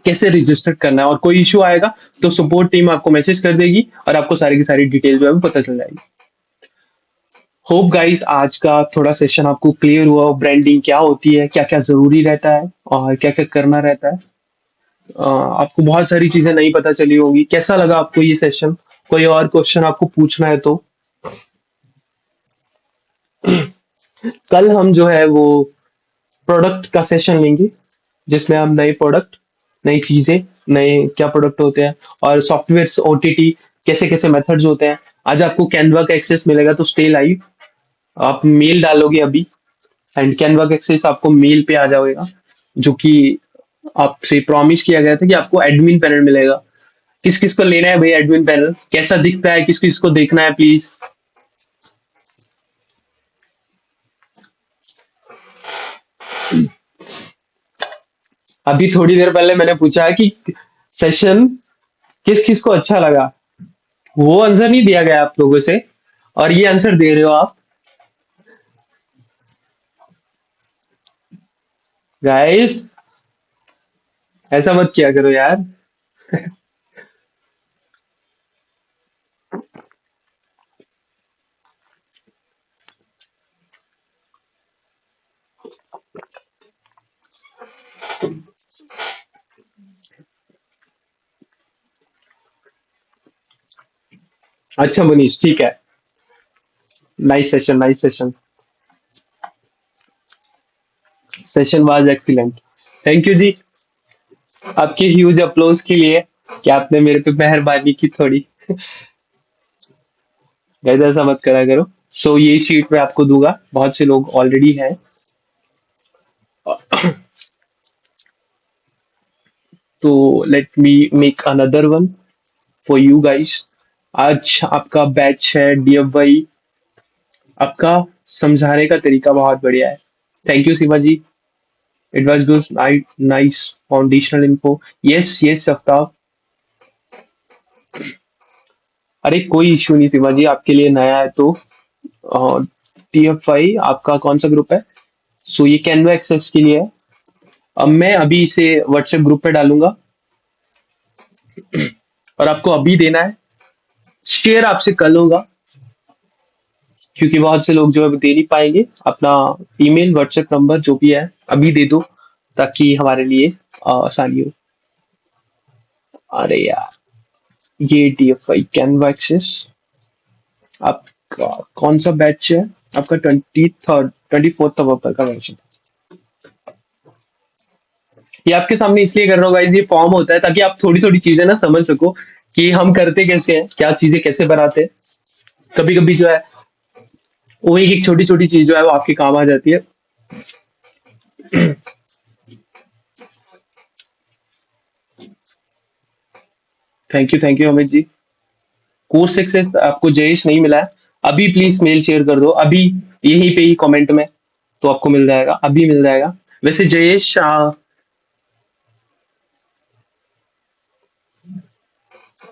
कैसे रजिस्टर करना है, और कोई इश्यू आएगा तो सपोर्ट टीम आपको मैसेज कर देगी और आपको सारी की सारी डिटेल जो है वो पता चल जाएगी। होप गाइस आज का थोड़ा सेशन आपको क्लियर हुआ, ब्रांडिंग क्या होती है, क्या क्या जरूरी रहता है और क्या क्या करना रहता है। आपको बहुत सारी चीजें नहीं पता चली होंगी। कैसा लगा आपको ये सेशन? कोई और क्वेश्चन आपको पूछना है तो कल हम जो है वो प्रोडक्ट का सेशन लेंगे, जिसमें हम नए प्रोडक्ट, नई चीजें, नए क्या प्रोडक्ट होते हैं और सॉफ्टवेयर ओटीटी कैसे कैसे मेथड्स होते हैं। आज आपको कैनवा का एक्सेस मिलेगा, तो स्टे लाइव। आप मेल डालोगे अभी एंड कैनवा का एक्सेस आपको मेल पे आ जाएगा, जो कि आपसे प्रॉमिस किया गया था कि आपको एडमिन पैनल मिलेगा। किस किस को लेना है भाई एडमिन पैनल, कैसा दिखता है, किस किस को देखना है प्लीज। अभी थोड़ी देर पहले मैंने पूछा कि सेशन किस किस को अच्छा लगा, वो आंसर नहीं दिया गया आप लोगों से, और ये आंसर दे रहे हो आप गाइस। ऐसा मत किया करो यार। अच्छा मनीष, ठीक है। Nice session, nice session. Session was excellent. Thank you जी, आपके ह्यूज अप्लोज के लिए कि आपने मेरे पे मेहरबानी की थोड़ी। गाइस ऐसा मत करा करो। सो ये शीट मैं आपको दूंगा, बहुत से लोग ऑलरेडी हैं। तो let me make another one for you guys. आज आपका बैच है डीएफवाई। आपका समझाने का तरीका बहुत बढ़िया है। Thank you Shiva ji. It was good, nice foundational info. Yes yes Aftab. अरे कोई इश्यू नहीं शिवा जी, आपके लिए नया है तो। टीएफआई आपका कौन सा ग्रुप है? सो ये कैनवा एक्सेस के लिए है। अब मैं अभी इसे व्हाट्सएप ग्रुप पे डालूंगा और आपको अभी देना है। शेयर आपसे कल होगा, क्योंकि बहुत से लोग जो है वो दे नहीं पाएंगे। अपना ईमेल व्हाट्सएप नंबर जो भी है अभी दे दो, ताकि हमारे लिए आसानी हो। अरे यार, ये डीएफआई कैनवा एक्सेस आपका कौन सा बैच है? आपका 23rd 24th नवंबर का बैच है। ये आपके सामने इसलिए कर रहा हूँ गाइस, ये फॉर्म होता है ताकि आप थोड़ी थोड़ी चीजें ना समझ सको कि हम करते कैसे हैं, क्या चीजें कैसे बनाते हैं। कभी कभी जो है वो एक एक छोटी छोटी चीज जो है वो आपके काम आ जाती है। Thank you Amit ji. Course success आपको जयेश नहीं मिला है, अभी प्लीज मेल शेयर कर दो अभी, यहीं पे ही कमेंट में, तो आपको मिल जाएगा, अभी मिल जाएगा। वैसे जयेश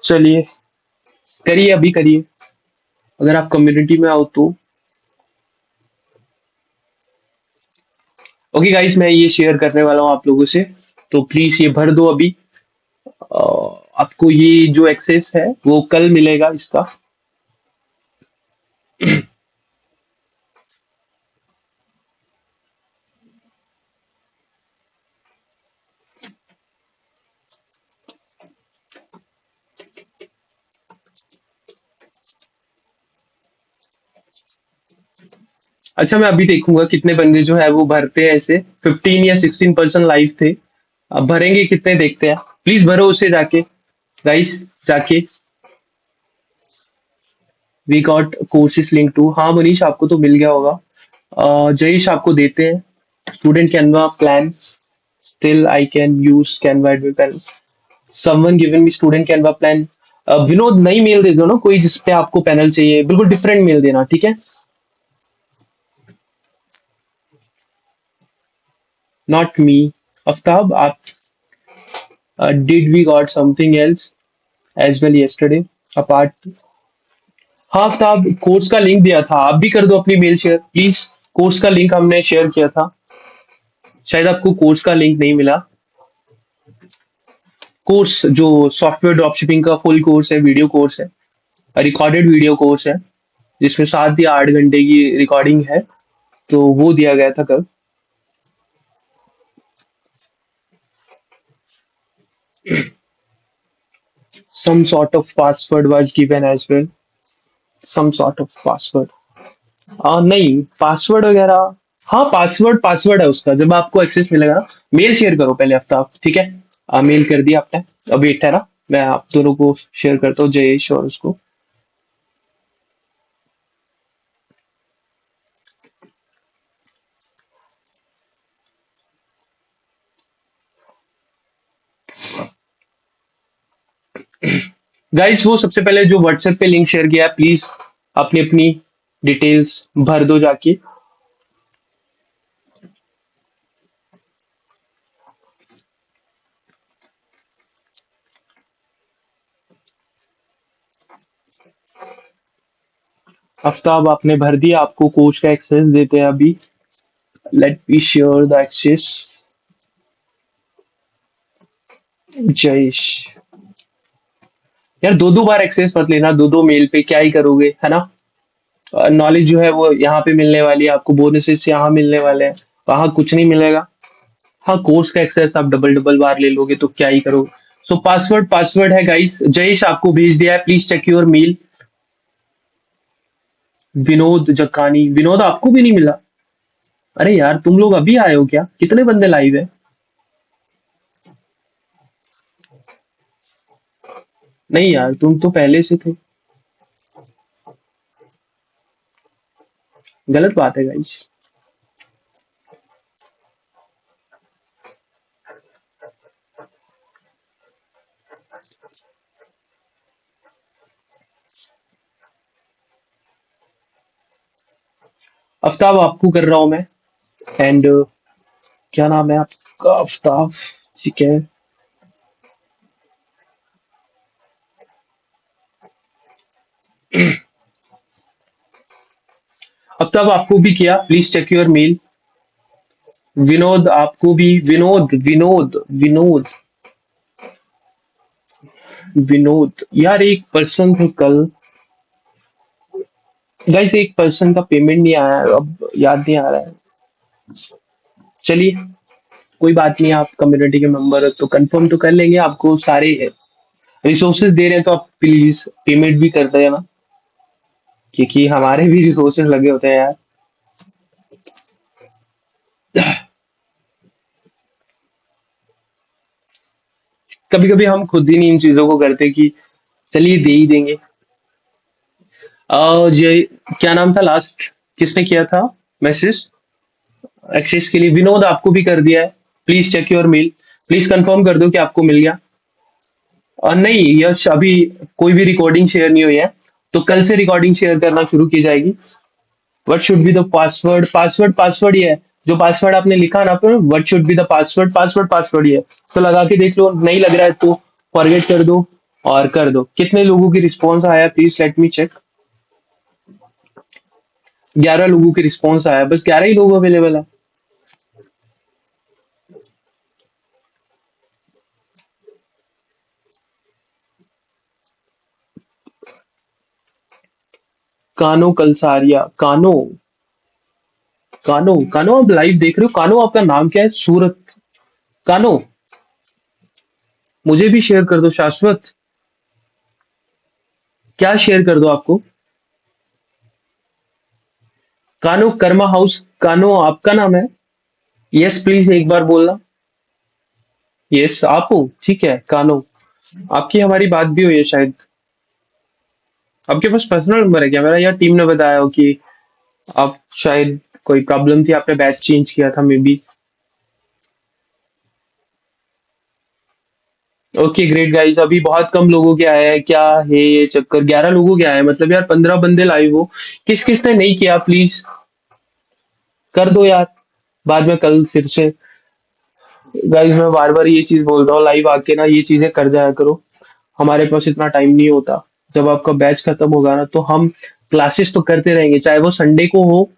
चलिए करिए, अभी करिए, अगर आप कम्युनिटी में आओ तो। ओके गाइस, मैं ये शेयर करने वाला हूँ आप लोगों से, तो प्लीज ये भर दो अभी। आपको ये जो एक्सेस है वो कल मिलेगा इसका। अच्छा मैं अभी देखूंगा कितने बंदे जो है वो भरते हैं ऐसे। 15 या 16% लाइव थे, अब भरेंगे कितने देखते हैं। प्लीज भरो उसे जाके गाइस, जाके। We got courses link to, हाँ मनीष आपको तो मिल गया होगा। जयेश आपको देते हैं student Canva plan. Still I can use Canva admin panel. Someone given me student Canva plan. Vinod नई मेल दे दो ना कोई, जिसपे आपको पैनल चाहिए, बिल्कुल डिफरेंट मेल देना, ठीक है। Not me. आफ्ताब आप, did we got something else as well yesterday apart. हाँ आफ्ताब, कोर्स का लिंक दिया था, आप भी कर दो अपनी मेल शेयर प्लीज। कोर्स का लिंक हमने शेयर किया था, शायद आपको कोर्स का लिंक नहीं मिला। कोर्स जो सॉफ्टवेयर ड्रॉपशिपिंग का फुल कोर्स है, वीडियो कोर्स है, रिकॉर्डेड वीडियो कोर्स है, जिसमें 7 या 8 घंटे की रिकॉर्डिंग है, तो वो दिया गया था कल। Some sort of password was given as well. Some sort of password. नहीं, पासवर्ड वगैरह, हाँ पासवर्ड पासवर्ड है उसका, जब आपको एक्सेस मिलेगा ना, मेल शेयर करो पहले हफ्ता आप, ठीक है। मेल कर दिया आपने, अब वेट है ना, मैं आप दोनों को शेयर करता हूँ, जयेश और उसको। गाइस वो सबसे पहले जो व्हाट्सएप पे लिंक शेयर किया है, प्लीज अपनी अपनी डिटेल्स भर दो जाके। हफ्ता अब आपने भर दिया, आपको कोच का एक्सेस देते हैं अभी। Let me share the access. Jayesh, यार दो दो बार एक्सेस मत लेना, दो दो मेल पे क्या ही करोगे, है ना। नॉलेज जो है वो यहाँ पे मिलने वाली है आपको, बोनसेस यहाँ मिलने वाले हैं, वहां कुछ नहीं मिलेगा। हाँ कोर्स का एक्सेस आप डबल डबल बार ले लोगे तो क्या ही करोगे। सो पासवर्ड पासवर्ड है गाइस, जयेश आपको भेज दिया है, please check your mail. Vinod Jakkani, Vinod आपको भी नहीं मिला? अरे यार तुम लोग अभी आए हो क्या, कितने बंदे लाइव है? नहीं यार तुम तो पहले से थे। गलत बात है गाइस। आफ्ताब आपको कर रहा हूं मैं। एंड क्या नाम है आपका? आफ्ताब, ठीक है। आफ्ताब आपको भी किया, please check your mail. Vinod आपको भी, विनोद विनोद विनोद विनोद, यार एक पर्सन थे कल। गाइस एक पर्सन का पेमेंट नहीं आया है, अब याद नहीं आ रहा है। चलिए कोई बात नहीं, आप कम्युनिटी के मेंबर हो तो कंफर्म तो कर लेंगे, आपको सारे रिसोर्सेज दे रहे हैं तो आप प्लीज पेमेंट भी कर देना, क्योंकि हमारे भी रिसोर्सेज लगे होते हैं यार। कभी कभी हम खुद ही नहीं इन चीजों को करते कि चलिए दे ही देंगे। ये क्या नाम था लास्ट, किसने किया था मैसेज एक्सेस के लिए? विनोद आपको भी कर दिया है, please check your mail, please confirm कर दो कि आपको मिल गया। और नहीं यश, अभी कोई भी रिकॉर्डिंग शेयर नहीं हुई है, तो कल से रिकॉर्डिंग शेयर करना शुरू की जाएगी। What should be the password? Password password ही है, जो पासवर्ड आपने लिखा ना तो what should be the password, password password ही है, तो लगा के देख लो, नहीं लग रहा है तो फॉरगेट कर दो और कर दो। कितने लोगों की रिस्पॉन्स आया प्लीज लेट मी चेक। 11 लोगों की रिस्पॉन्स आया, बस 11 ही लोग अवेलेबल है। कानो कलसारिया, कानो, कानो कानो आप लाइव देख रहे हो? कानो आपका नाम क्या है? सूरत कानो, मुझे भी शेयर कर दो शाश्वत। क्या शेयर कर दो आपको? कानो कर्मा हाउस, कानो आपका नाम है? यस प्लीज एक बार बोलना। यस आप हो, ठीक है कानो, आपकी हमारी बात भी हुई है शायद। आपके पास पर्सनल नंबर है क्या मेरा, या टीम ने बताया हो कि आप शायद कोई प्रॉब्लम थी, आपने बैच चेंज किया था may be. Okay great guys, अभी बहुत कम लोगों के आया है, क्या है ये चक्कर? 11 लोगों के आए हैं, मतलब यार 15 बंदे लाइव हो। किस किस ने नहीं किया प्लीज कर दो यार, बाद में कल फिर से। गाइस मैं बार बार ये चीज बोल रहा हूँ, लाइव आके ना ये चीजें कर जाया करो, हमारे पास इतना टाइम नहीं होता। जब आपका बैच खत्म होगा ना तो हम क्लासेस तो करते रहेंगे, चाहे वो संडे को हो।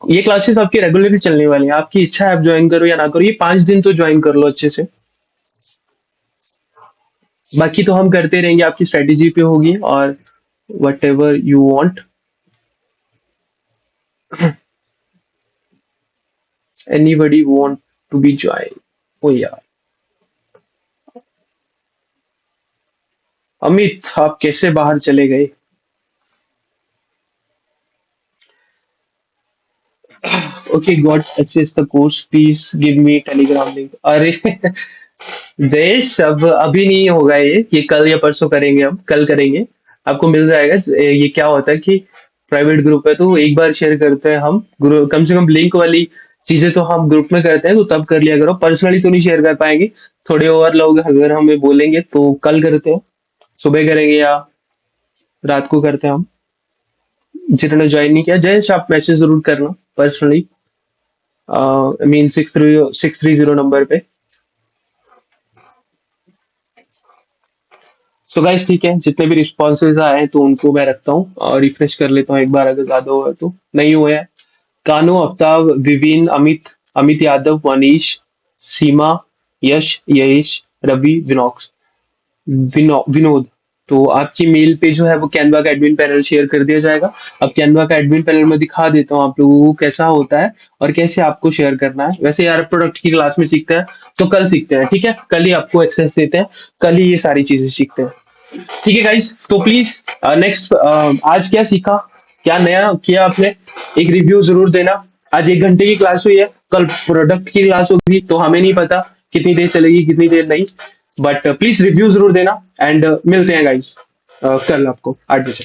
ये क्लासेस आपकी रेगुलरली चलने वाली है, आपकी इच्छा है आप ज्वाइन करो या ना करो, ये 5 दिन तो ज्वाइन कर लो अच्छे से। बाकी तो हम करते रहेंगे, आपकी स्ट्रेटेजी पे होगी और whatever you want. Anybody want to be join? ओ यार, अमित आप कैसे बाहर चले गए? Okay, got access the course, please give me Telegram link. अरे जयेश, अब अभी नहीं होगा, ये कल या परसों करेंगे, हम कल करेंगे, आपको मिल जाएगा। ये क्या होता है कि प्राइवेट ग्रुप है तो एक बार शेयर करते हैं हम ग्रुप, कम से कम लिंक वाली चीजें तो हम ग्रुप में करते हैं, तो तब कर लिया करो, पर्सनली तो नहीं शेयर कर पाएंगे। थोड़े और लोग अगर हमें बोलेंगे तो कल करते हैं, सुबह करेंगे या रात को करते हैं हम। जिन्होंने ज्वाइन नहीं किया, जयेश आप मैसेज जरूर करना पर्सनली, मीन 630 नंबर पे। सो गाइस ठीक है, जितने भी रिस्पॉन्सेज आए हैं तो उनको मैं रखता हूँ और रिफ्रेश कर लेता हूँ एक बार, अगर ज्यादा हुआ तो। नहीं हुआ है, कानू, आफ्ताब, विवीन, अमित, अमित यादव, मनीष, सीमा, यश, यश, रवि, विनोद। तो आपकी मेल पे जो है वो कैनवा का एडमिन पैनल शेयर कर दिया जाएगा। अब कैनवा का एडमिन पैनल में दिखा देता हूँ आप लोगों को कैसा होता है और कैसे आपको शेयर करना है। वैसे यार प्रोडक्ट की क्लास में सीखते हैं तो कल सीखते हैं, ठीक है, कल ही आपको एक्सेस देते हैं, कल ही ये सारी चीजें सीखते हैं। ठीक है गाइस, तो प्लीज नेक्स्ट, आज क्या सीखा, क्या नया किया आपने, एक रिव्यू जरूर देना। आज 1 घंटे की क्लास हुई है, कल प्रोडक्ट की क्लास होगी तो हमें नहीं पता कितनी देर चलेगी कितनी देर नहीं, बट प्लीज रिव्यू जरूर देना। एंड मिलते हैं गाइस कल आपको 8 बजे।